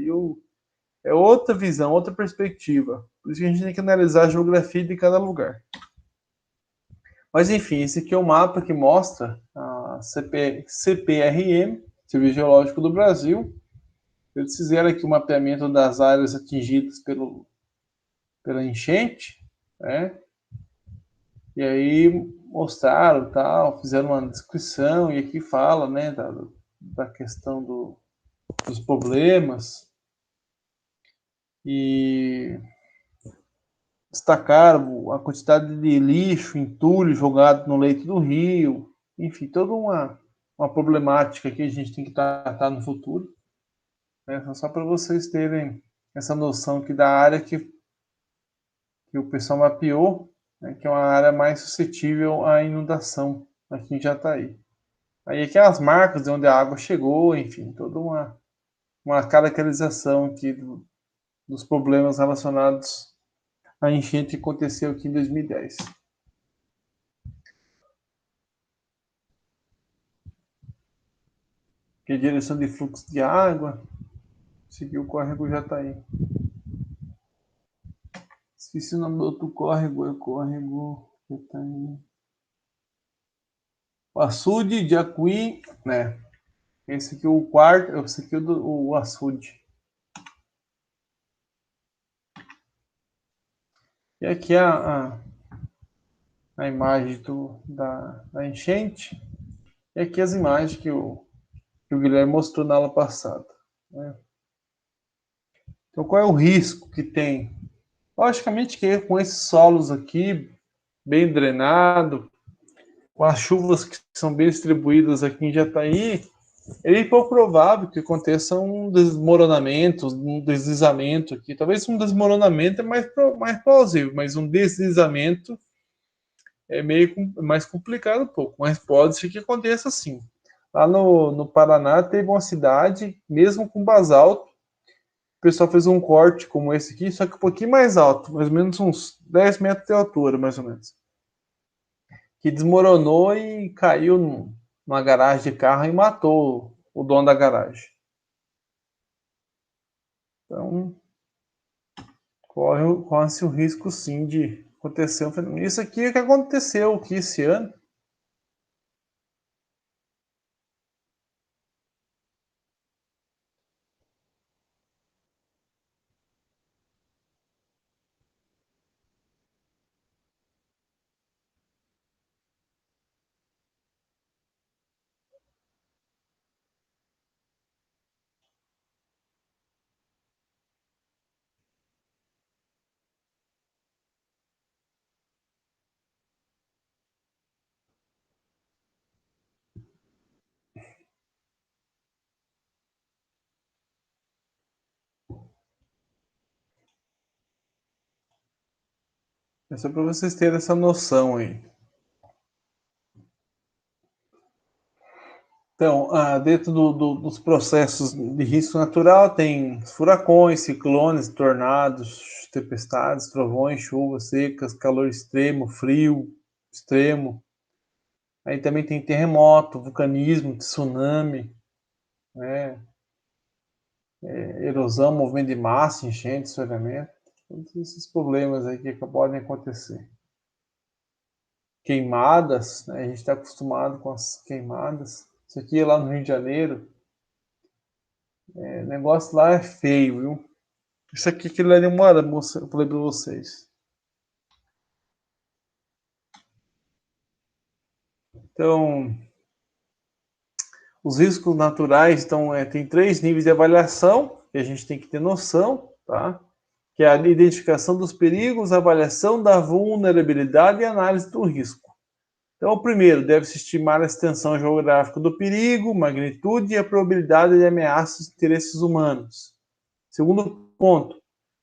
é outra visão, outra perspectiva. Por isso que a gente tem que analisar a geografia de cada lugar. Mas enfim, esse aqui é o mapa que mostra a CPRM, Serviço Geológico do Brasil. Eles fizeram aqui o mapeamento das áreas atingidas pela enchente, né? E aí mostraram, tal, fizeram uma descrição e aqui fala, né, da questão dos problemas e destacaram a quantidade de lixo, entulho jogado no leito do rio, enfim, toda uma problemática que a gente tem que tratar no futuro, né? Só para vocês terem essa noção aqui da área que o pessoal mapeou, né, que é uma área mais suscetível à inundação aqui em Jataí. Aí aqui as marcas de onde a água chegou, enfim, toda uma caracterização aqui dos problemas relacionados à enchente que aconteceu aqui em 2010. Que é a direção de fluxo de água, seguiu o córrego Jataí. Esqueci o nome do outro córrego, é o córrego Jataí. O açude de Acuí, né? Esse aqui é o quarto, esse aqui é o açude. E aqui a imagem da enchente. E aqui as imagens que o Guilherme mostrou na aula passada, né? Então, qual é o risco que tem? Logicamente que com esses solos aqui, bem drenado, com as chuvas que são bem distribuídas aqui em Jataí, é pouco provável que aconteça um desmoronamento, um deslizamento aqui. Talvez um desmoronamento é mais plausível, mas um deslizamento é meio mais complicado um pouco, mas pode ser que aconteça sim. Lá no Paraná teve uma cidade, mesmo com basalto, o pessoal fez um corte como esse aqui, só que um pouquinho mais alto, mais ou menos uns 10 metros de altura, mais ou menos. Que desmoronou e caiu numa garagem de carro e matou o dono da garagem. Então, corre-se o risco, sim, de acontecer um fenômeno. Isso aqui é o que aconteceu aqui esse ano. É só para vocês terem essa noção aí. Então, dentro dos processos de risco natural, tem furacões, ciclones, tornados, tempestades, trovões, chuvas secas, calor extremo, frio extremo. Aí também tem terremoto, vulcanismo, tsunami, né? Erosão, movimento de massa, enchente, soneamento. Todos esses problemas aí que podem acontecer. Queimadas, né? A gente está acostumado com as queimadas. Isso aqui é lá no Rio de Janeiro. O negócio lá é feio, viu? Isso aqui que ele demora, moça, eu falei para vocês. Então, os riscos naturais, então, tem 3 níveis de avaliação que a gente tem que ter noção, tá? Que é a identificação dos perigos, a avaliação da vulnerabilidade e a análise do risco. Então, o primeiro, deve-se estimar a extensão geográfica do perigo, magnitude e a probabilidade de ameaças de interesses humanos. Segundo ponto,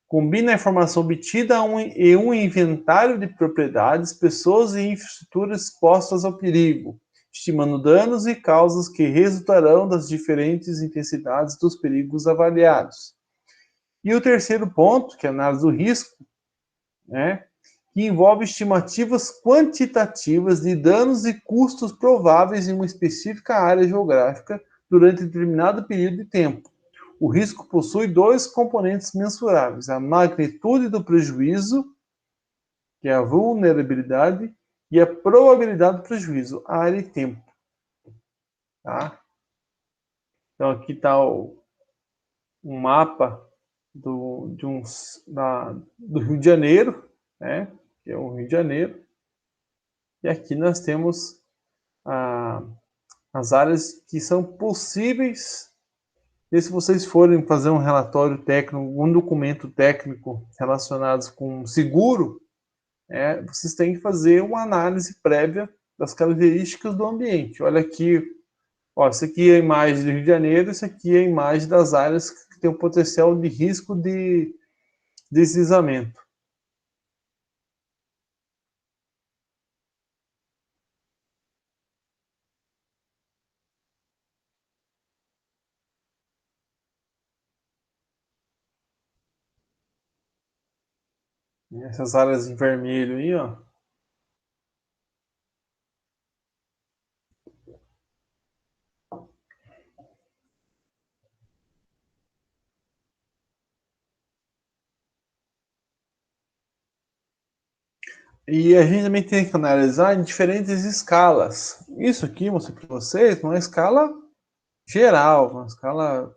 combina a informação obtida e um inventário de propriedades, pessoas e infraestruturas expostas ao perigo, estimando danos e causas que resultarão das diferentes intensidades dos perigos avaliados. E o terceiro ponto, que é a análise do risco, né, que envolve estimativas quantitativas de danos e custos prováveis em uma específica área geográfica durante determinado período de tempo. O risco possui 2 componentes mensuráveis: a magnitude do prejuízo, que é a vulnerabilidade, e a probabilidade do prejuízo, a área e tempo. Tá? Então aqui está um mapa do Rio de Janeiro, né? Que é o Rio de Janeiro. E aqui nós temos as áreas que são possíveis. E se vocês forem fazer um relatório técnico, um documento técnico relacionado com seguro, vocês têm que fazer uma análise prévia das características do ambiente. Olha aqui, ó, isso aqui é a imagem do Rio de Janeiro, isso aqui é a imagem das áreas que tem o potencial de risco de deslizamento. Essas áreas em vermelho aí, ó. E a gente também tem que analisar em diferentes escalas. Isso aqui, vou mostrar para vocês, uma escala geral, uma escala,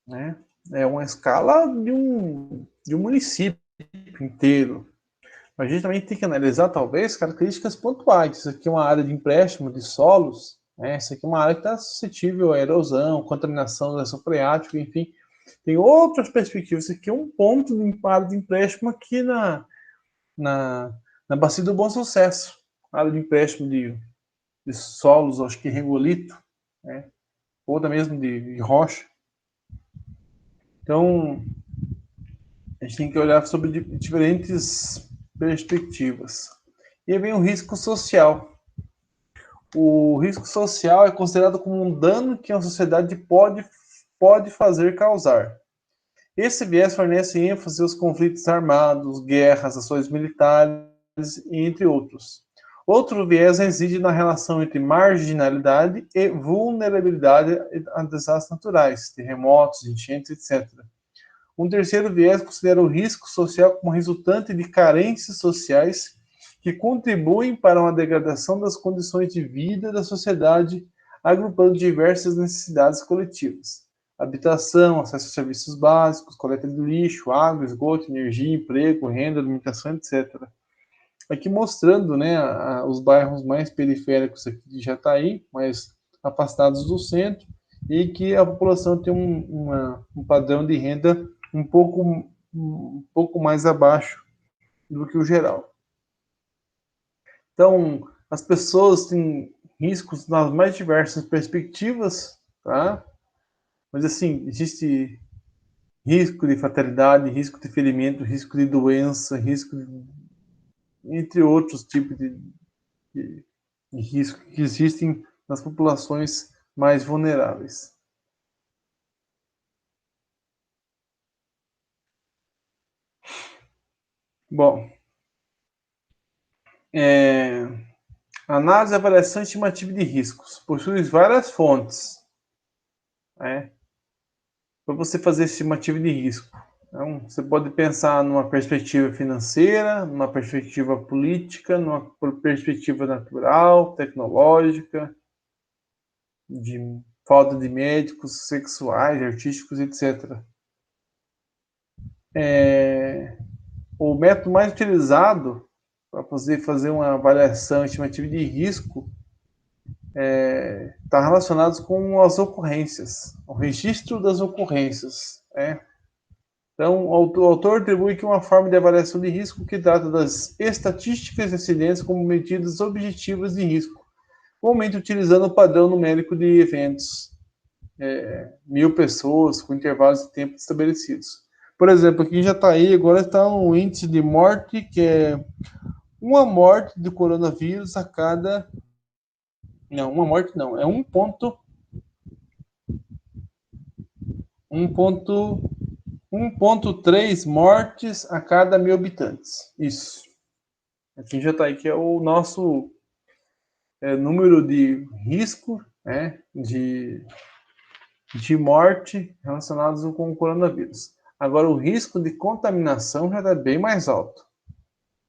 né? É uma escala de um município inteiro. A gente também tem que analisar, talvez, características pontuais. Isso aqui é uma área de empréstimo de solos, né? Isso aqui é uma área que está suscetível à erosão, contaminação do lençol freático, enfim. Tem outras perspectivas. Isso aqui é um ponto de área de empréstimo aqui na Bacia do Bom Sucesso. Área de empréstimo de solos, acho que regolito, né? Ou até mesmo de rocha. Então, a gente tem que olhar sobre diferentes perspectivas. E aí vem o risco social. O risco social é considerado como um dano que a sociedade pode fazer causar. Esse viés fornece ênfase aos conflitos armados, guerras, ações militares, entre outros. Outro viés reside na relação entre marginalidade e vulnerabilidade a desastres naturais, terremotos, enchentes, etc. Um terceiro viés considera o risco social como resultante de carências sociais que contribuem para uma degradação das condições de vida da sociedade, agrupando diversas necessidades coletivas: habitação, acesso a serviços básicos, coleta de lixo, água, esgoto, energia, emprego, renda, alimentação, etc. Aqui mostrando, né, os bairros mais periféricos aqui de Jataí, mais afastados do centro, e que a população tem um padrão de renda um pouco mais abaixo do que o geral. Então, as pessoas têm riscos nas mais diversas perspectivas, tá? Mas, assim, existe risco de fatalidade, risco de ferimento, risco de doença, entre outros tipos de risco que existem nas populações mais vulneráveis. Bom, análise, avaliação e estimativa de riscos. Possui várias fontes, né, para você fazer estimativa de risco. Então, você pode pensar numa perspectiva financeira, numa perspectiva política, numa perspectiva natural, tecnológica, de falta de médicos, sexuais, artísticos, etc. O método mais utilizado para fazer uma avaliação estimativa de risco está relacionado com as ocorrências, o registro das ocorrências. Então, o autor atribui que uma forma de avaliação de risco que trata das estatísticas de acidentes como medidas objetivas de risco, comumente utilizando o padrão numérico de eventos, 1.000 pessoas, com intervalos de tempo estabelecidos. Por exemplo, aqui em Jataí agora está um índice de morte que é uma morte de coronavírus a cada... Não, uma morte não, é 1,3 mortes a cada 1.000 habitantes. Isso. Aqui em Jataí, que é o nosso número de risco, né, de morte relacionados com o coronavírus. Agora, o risco de contaminação já está bem mais alto.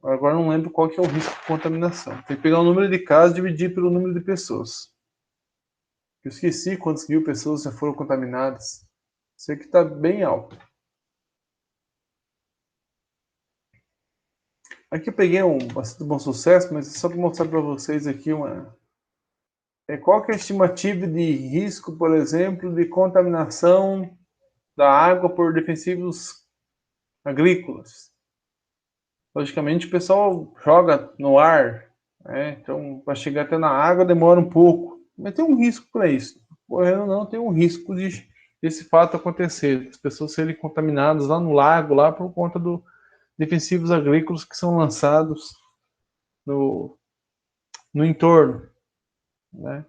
Agora não lembro qual que é o risco de contaminação. Tem que pegar o número de casos e dividir pelo número de pessoas. Eu esqueci quantas mil pessoas já foram contaminadas. Sei que está bem alto. Aqui eu peguei bastante bom sucesso, mas é só para mostrar para vocês aqui qual que é a estimativa de risco, por exemplo, de contaminação da água por defensivos agrícolas. Logicamente, o pessoal joga no ar, então para chegar até na água demora um pouco, mas tem um risco para isso. Correndo não, tem um risco desse fato acontecer, as pessoas serem contaminadas lá no lago, lá por conta dos defensivos agrícolas que são lançados no entorno, né?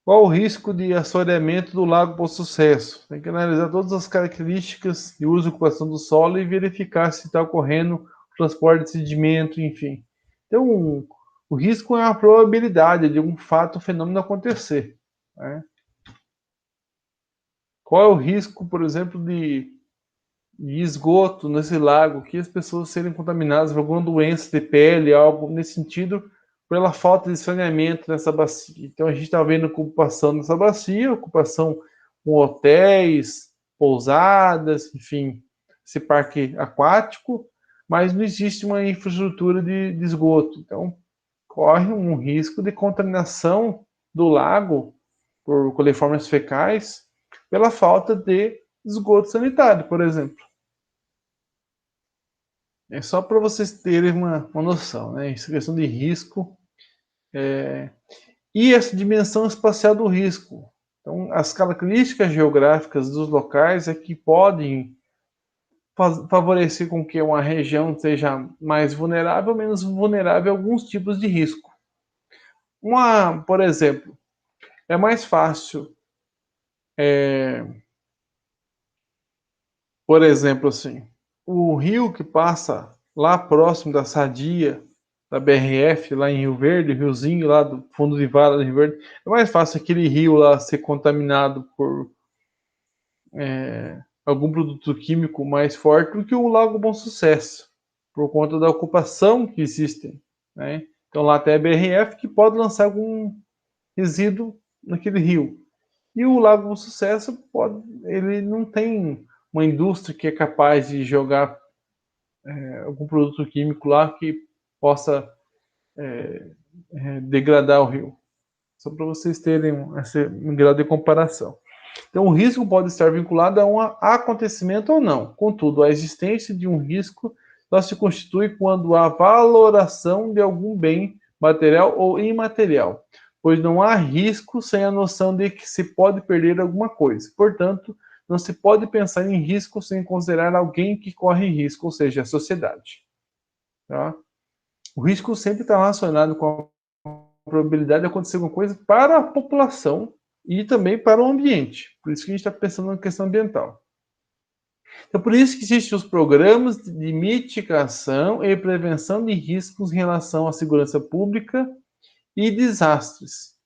Qual o risco de assoreamento do Lago Bom Sucesso? Tem que analisar todas as características de uso e ocupação do solo e verificar se está ocorrendo o transporte de sedimento, enfim. Então, o risco é a probabilidade de um fato, fenômeno acontecer, né? Qual é o risco, por exemplo, de esgoto nesse lago, que as pessoas serem contaminadas por alguma doença de pele, algo nesse sentido, pela falta de saneamento nessa bacia. Então a gente está vendo ocupação nessa bacia, ocupação com hotéis, pousadas, enfim, esse parque aquático, mas não existe uma infraestrutura de esgoto. Então corre um risco de contaminação do lago por coliformes fecais pela falta de esgoto sanitário, por exemplo. É só para vocês terem uma noção, né? Essa questão de risco e essa dimensão espacial do risco. Então, as características geográficas dos locais é que podem favorecer com que uma região seja mais vulnerável ou menos vulnerável a alguns tipos de risco. Por exemplo, é mais fácil, por exemplo, assim, o rio que passa lá próximo da Sadia, da BRF, lá em Rio Verde, o riozinho lá do fundo de vara do Rio Verde, é mais fácil aquele rio lá ser contaminado por algum produto químico mais forte do que o Lago Bom Sucesso, por conta da ocupação que existe, né? Então lá tem a BRF que pode lançar algum resíduo naquele rio. E o Lago Bom Sucesso ele não tem uma indústria que é capaz de jogar algum produto químico lá que possa degradar o rio. Só para vocês terem um grau de comparação. Então, o risco pode estar vinculado a um acontecimento ou não. Contudo, a existência de um risco só se constitui quando há valoração de algum bem material ou imaterial, pois não há risco sem a noção de que se pode perder alguma coisa. Portanto, não se pode pensar em risco sem considerar alguém que corre risco, ou seja, a sociedade. Tá? O risco sempre está relacionado com a probabilidade de acontecer alguma coisa para a população e também para o ambiente. Por isso que a gente está pensando na questão ambiental. Então, por isso que existem os programas de mitigação e prevenção de riscos em relação à segurança pública e desastres,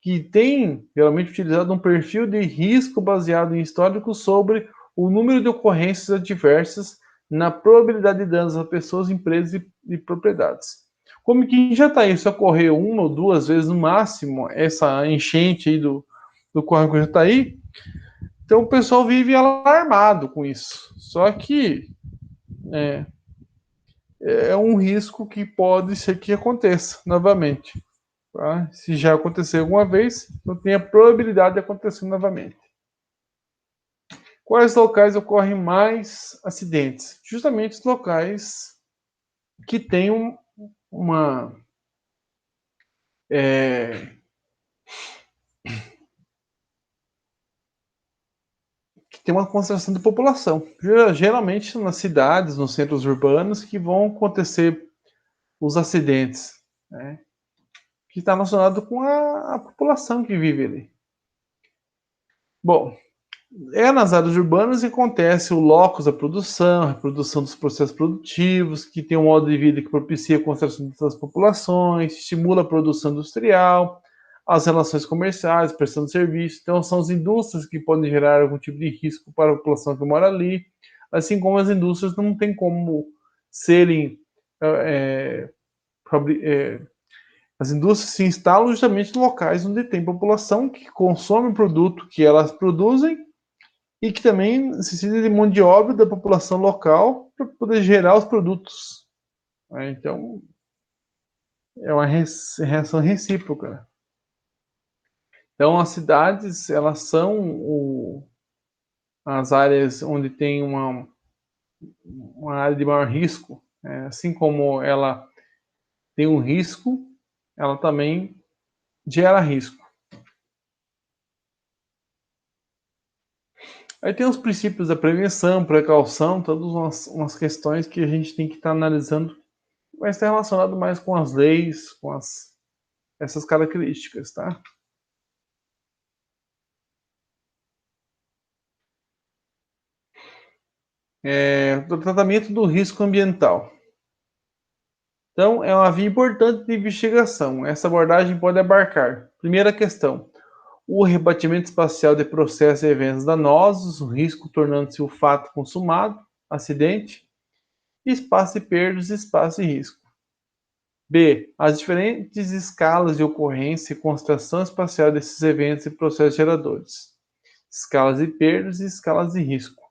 que tem geralmente utilizado um perfil de risco baseado em históricos sobre o número de ocorrências adversas na probabilidade de danos a pessoas, empresas e propriedades. Como que já está isso, ocorreu uma ou duas vezes no máximo, essa enchente aí do Córrego Jataí, então o pessoal vive alarmado com isso. Só que é, é um risco que pode ser que aconteça novamente. Tá? Se já aconteceu alguma vez, não tem a probabilidade de acontecer novamente. Quais locais ocorrem mais acidentes? Justamente os locais que têm uma que tem uma concentração de população. Geralmente nas cidades, nos centros urbanos, que vão acontecer os acidentes, né? Que está relacionado com a população que vive ali. Bom, é nas áreas urbanas que acontece o locus da produção, a reprodução dos processos produtivos, que tem um modo de vida que propicia a concentração das populações, estimula a produção industrial, as relações comerciais, prestação de serviço. Então, são as indústrias que podem gerar algum tipo de risco para a população que mora ali, assim como as indústrias não têm como serem. É, as indústrias se instalam justamente em locais onde tem população que consome o produto que elas produzem e que também necessita de mão de obra da população local para poder gerar os produtos. Então, é uma reação recíproca. Então, as cidades, elas são as áreas onde tem uma área de maior risco. Assim como ela tem um risco, ela também gera risco. Aí tem os princípios da prevenção, precaução, todas umas questões que a gente tem que estar analisando, vai estar relacionado mais com as leis, com essas características, tá? Do tratamento do risco ambiental. Então, é uma via importante de investigação. Essa abordagem pode abarcar: primeira questão, o rebatimento espacial de processos e eventos danosos, o risco tornando-se o fato consumado, acidente, espaço de perdas, espaço de risco. B. As diferentes escalas de ocorrência e concentração espacial desses eventos e processos geradores. Escalas de perdas e escalas de risco.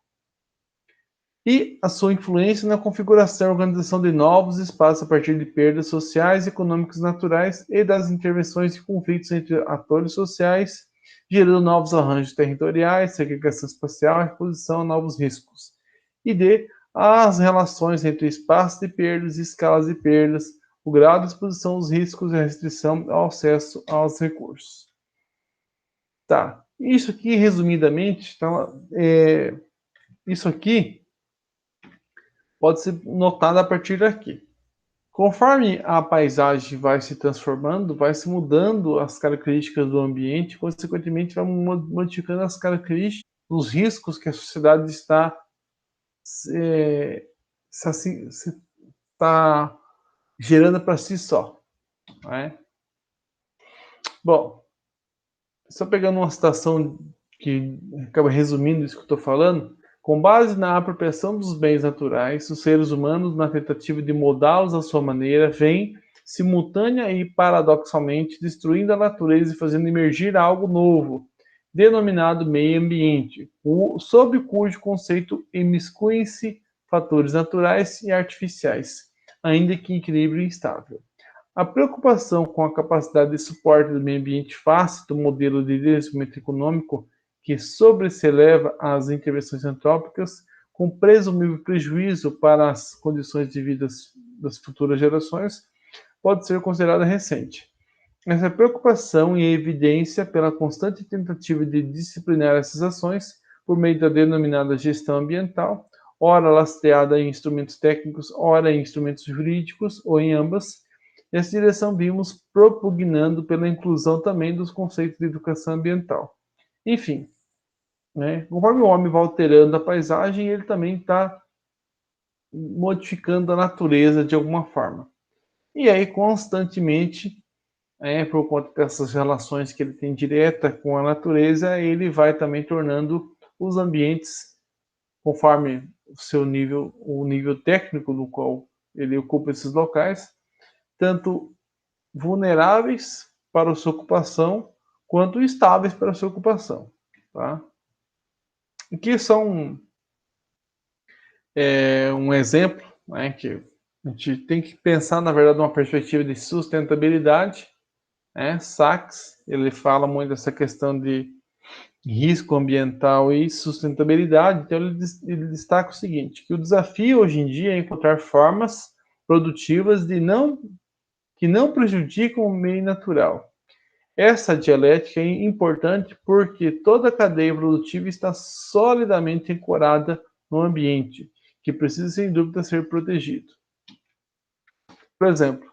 E a sua influência na configuração e organização de novos espaços a partir de perdas sociais, econômicas, naturais e das intervenções e conflitos entre atores sociais, gerando novos arranjos territoriais, segregação espacial e exposição a novos riscos. E D. As relações entre espaços de perdas e escalas de perdas, o grau de exposição aos riscos e a restrição ao acesso aos recursos. Tá, isso aqui, resumidamente, então, isso aqui pode ser notado a partir daqui. Conforme a paisagem vai se transformando, vai se mudando as características do ambiente, consequentemente vai modificando as características, os riscos que a sociedade está gerando para si só. Né? Bom, só pegando uma citação que acaba resumindo isso que eu estou falando, com base na apropriação dos bens naturais, os seres humanos, na tentativa de moldá-los à sua maneira, vêm simultânea e paradoxalmente destruindo a natureza e fazendo emergir algo novo, denominado meio ambiente, sob cujo conceito imiscuem-se fatores naturais e artificiais, ainda que em equilíbrio instável. A preocupação com a capacidade de suporte do meio ambiente face do modelo de desenvolvimento econômico que sobresseleva as intervenções antrópicas, com presumível prejuízo para as condições de vida das futuras gerações, pode ser considerada recente. Essa preocupação e evidência pela constante tentativa de disciplinar essas ações por meio da denominada gestão ambiental, ora lastreada em instrumentos técnicos, ora em instrumentos jurídicos, ou em ambas. Nessa direção vimos propugnando pela inclusão também dos conceitos de educação ambiental. Enfim, né, conforme o homem vai alterando a paisagem, ele também está modificando a natureza de alguma forma. E aí, constantemente, por conta dessas relações que ele tem direta com a natureza, ele vai também tornando os ambientes, conforme o seu nível, o nível técnico no qual ele ocupa esses locais, tanto vulneráveis para a sua ocupação, quanto estáveis para a sua ocupação. Tá? Aqui são um exemplo, né, que a gente tem que pensar, na verdade, numa perspectiva de sustentabilidade. Sachs, ele fala muito dessa questão de risco ambiental e sustentabilidade. Então ele destaca o seguinte, que o desafio hoje em dia é encontrar formas produtivas que não prejudicam o meio natural. Essa dialética é importante porque toda a cadeia produtiva está solidamente ancorada no ambiente, que precisa, sem dúvida, ser protegido. Por exemplo,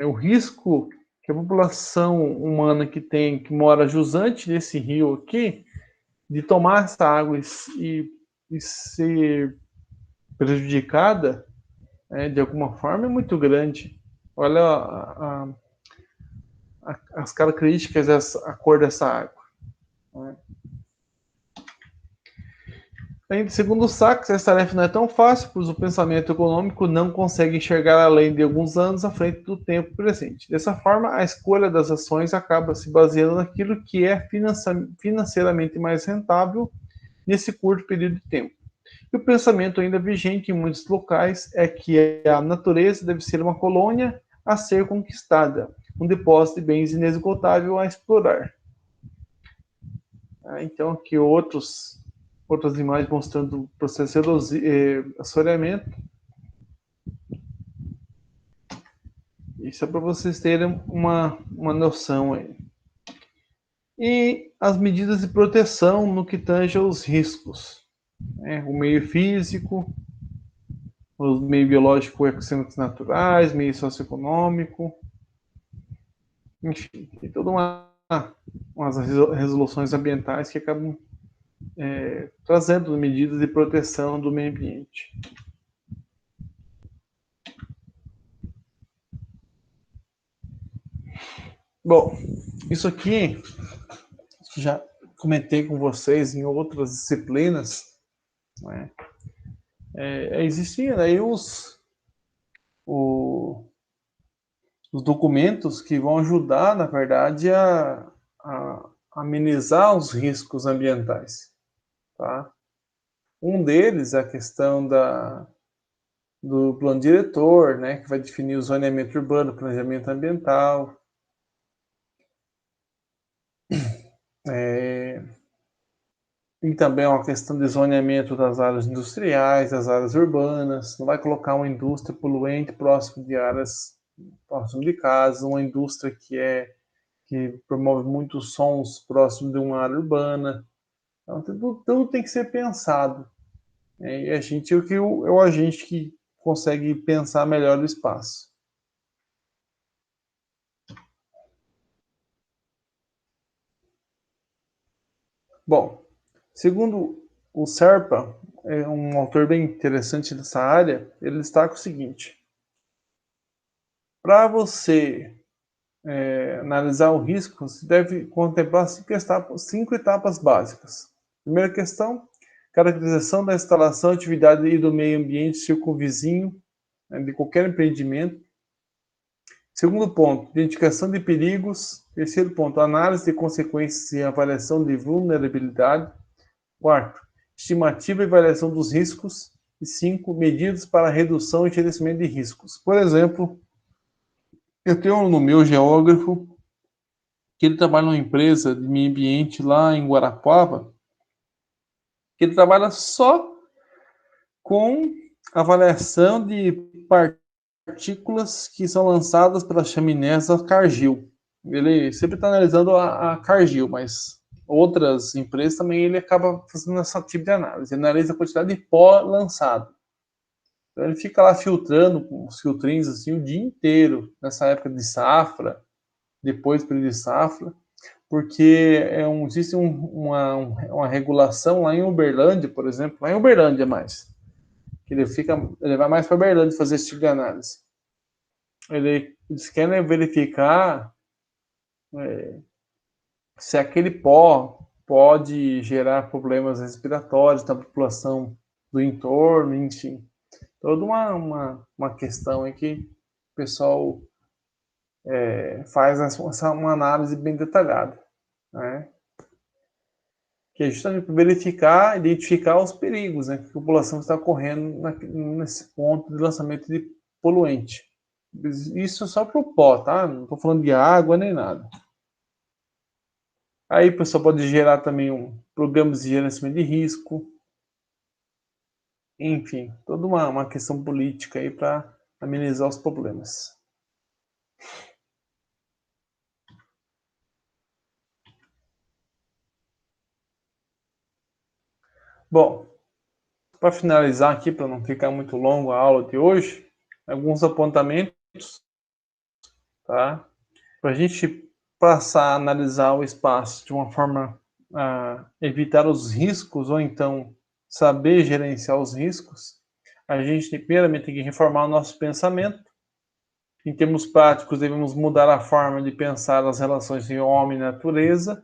o risco que a população humana que mora jusante nesse rio aqui, de tomar essa água e ser prejudicada, de alguma forma, é muito grande. Olha as características, a cor dessa água. Né? Segundo Sachs, essa tarefa não é tão fácil, pois o pensamento econômico não consegue enxergar além de alguns anos à frente do tempo presente. Dessa forma, a escolha das ações acaba se baseando naquilo que é financeiramente mais rentável nesse curto período de tempo. E o pensamento ainda vigente em muitos locais é que a natureza deve ser uma colônia a ser conquistada, um depósito de bens inesgotável a explorar. Então, aqui outras imagens mostrando o processo de assoreamento. Isso é para vocês terem uma noção aí. E as medidas de proteção no que tange aos riscos. O meio físico, o meio biológico, ecossistemas naturais, meio socioeconômico. Enfim, tem toda umas resoluções ambientais que acabam trazendo medidas de proteção do meio ambiente. Bom, isso aqui já comentei com vocês em outras disciplinas. Né? Existiam aí os documentos que vão ajudar, na verdade, a amenizar os riscos ambientais. Tá? Um deles é a questão do plano diretor, né, que vai definir o zoneamento urbano, planejamento ambiental. E também uma questão de zoneamento das áreas industriais, das áreas urbanas. Não vai colocar uma indústria poluente próximo de áreas, próximo de casa, uma indústria que promove muitos sons próximo de uma área urbana. Então, tudo tem que ser pensado. E a gente é o agente que consegue pensar melhor o espaço. Bom, segundo o Serpa, é um autor bem interessante dessa área, ele destaca o seguinte: para você analisar o risco, se deve contemplar 5 etapas básicas. Primeira questão, caracterização da instalação, atividade e do meio ambiente circunvizinho, né, de qualquer empreendimento. Segundo ponto, identificação de perigos. Terceiro ponto, análise de consequências e avaliação de vulnerabilidade. Quarto, estimativa e avaliação dos riscos. E 5, medidas para redução e gerenciamento de riscos. Por exemplo, eu tenho no meu geógrafo que ele trabalha numa empresa de meio ambiente lá em Guarapuava, que ele trabalha só com avaliação de partículas que são lançadas pelas chaminés da Cargill. Ele sempre está analisando a Cargill, mas outras empresas também ele acaba fazendo esse tipo de análise. Ele analisa a quantidade de pó lançado. Então ele fica lá filtrando com os filtrinhos assim o dia inteiro, nessa época de safra, depois do período de safra, porque existe uma regulação lá em Uberlândia, por exemplo, lá em Uberlândia mais, que ele vai mais para Uberlândia fazer esse tipo de análise. Eles querem verificar se aquele pó pode gerar problemas respiratórios na população do entorno, enfim. Toda uma questão aí que o pessoal faz uma análise bem detalhada, né? Que é justamente para verificar, identificar os perigos, né, que a população está correndo nesse ponto de lançamento de poluente. Isso só para o pó, tá? Não estou falando de água nem nada. Aí o pessoal pode gerar também programas de gerenciamento de risco. Enfim, toda uma questão política aí para amenizar os problemas. Bom, para finalizar aqui, para não ficar muito longo a aula de hoje, alguns apontamentos, tá? Para a gente passar a analisar o espaço de uma forma a evitar os riscos ou então saber gerenciar os riscos, a gente primeiramente tem que reformar o nosso pensamento. Em termos práticos, devemos mudar a forma de pensar as relações entre homem e natureza.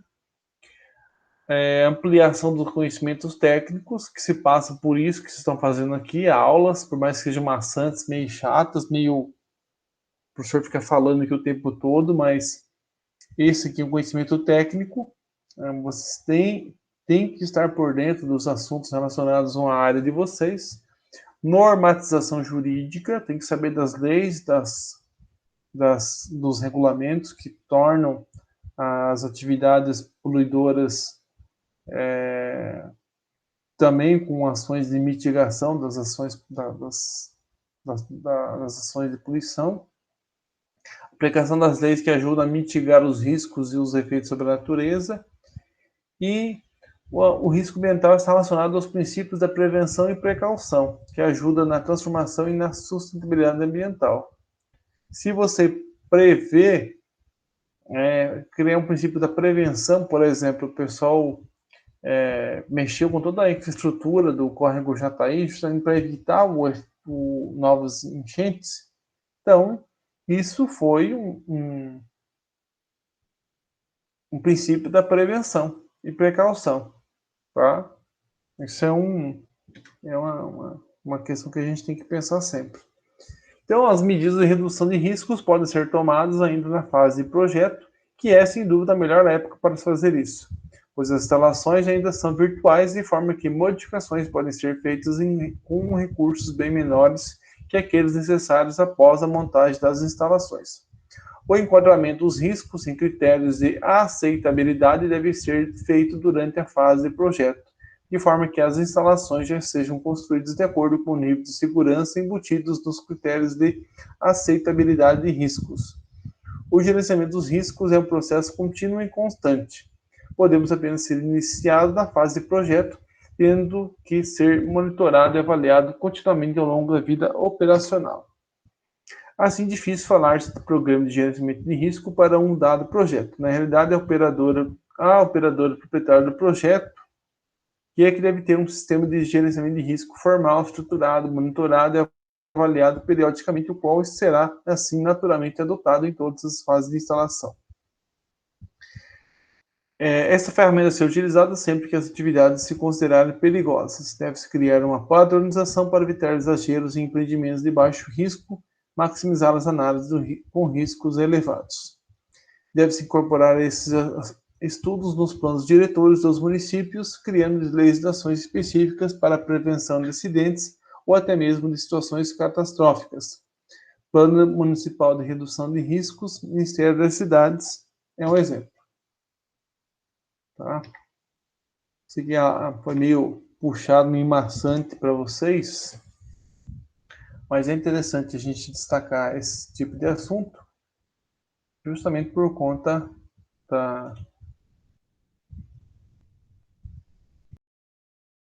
Ampliação dos conhecimentos técnicos, que se passa por isso que vocês estão fazendo aqui, aulas, por mais que sejam maçantes, meio chatas, o professor fica falando aqui o tempo todo, mas esse aqui é um conhecimento técnico. Vocês têm que estar por dentro dos assuntos relacionados a uma área de vocês. Normatização jurídica, tem que saber das leis, dos regulamentos que tornam as atividades poluidoras também com ações de mitigação das ações das ações de poluição. Aplicação das leis que ajudam a mitigar os riscos e os efeitos sobre a natureza. E o risco ambiental está relacionado aos princípios da prevenção e precaução, que ajuda na transformação e na sustentabilidade ambiental. Se você prevê, criar um princípio da prevenção, por exemplo, o pessoal mexeu com toda a infraestrutura do córrego Jataí, justamente para evitar novas enchentes. Então, isso foi um princípio da prevenção e precaução, tá? Isso é uma questão que a gente tem que pensar sempre. Então, as medidas de redução de riscos podem ser tomadas ainda na fase de projeto, que é, sem dúvida, a melhor época para fazer isso, pois as instalações ainda são virtuais, de forma que modificações podem ser feitas com recursos bem menores que aqueles necessários após a montagem das instalações. O enquadramento dos riscos em critérios de aceitabilidade deve ser feito durante a fase de projeto, de forma que as instalações já sejam construídas de acordo com o nível de segurança embutidos nos critérios de aceitabilidade de riscos. O gerenciamento dos riscos é um processo contínuo e constante. Podemos apenas ser iniciados na fase de projeto, tendo que ser monitorado e avaliado continuamente ao longo da vida operacional. Assim, difícil falar de programa de gerenciamento de risco para um dado projeto. Na realidade, a operadora proprietária do projeto que deve ter um sistema de gerenciamento de risco formal, estruturado, monitorado e avaliado periodicamente, o qual será, assim, naturalmente adotado em todas as fases de instalação. Essa ferramenta deve ser utilizada sempre que as atividades se considerarem perigosas. Deve-se criar uma padronização para evitar exageros em empreendimentos de baixo risco, maximizar as análises com riscos elevados. Deve-se incorporar esses estudos nos planos diretores dos municípios, criando legislações específicas para a prevenção de acidentes ou até mesmo de situações catastróficas. Plano Municipal de Redução de Riscos, Ministério das Cidades é um exemplo. Tá? Isso aqui foi meio puxado, meio maçante para vocês, mas é interessante a gente destacar esse tipo de assunto, justamente por conta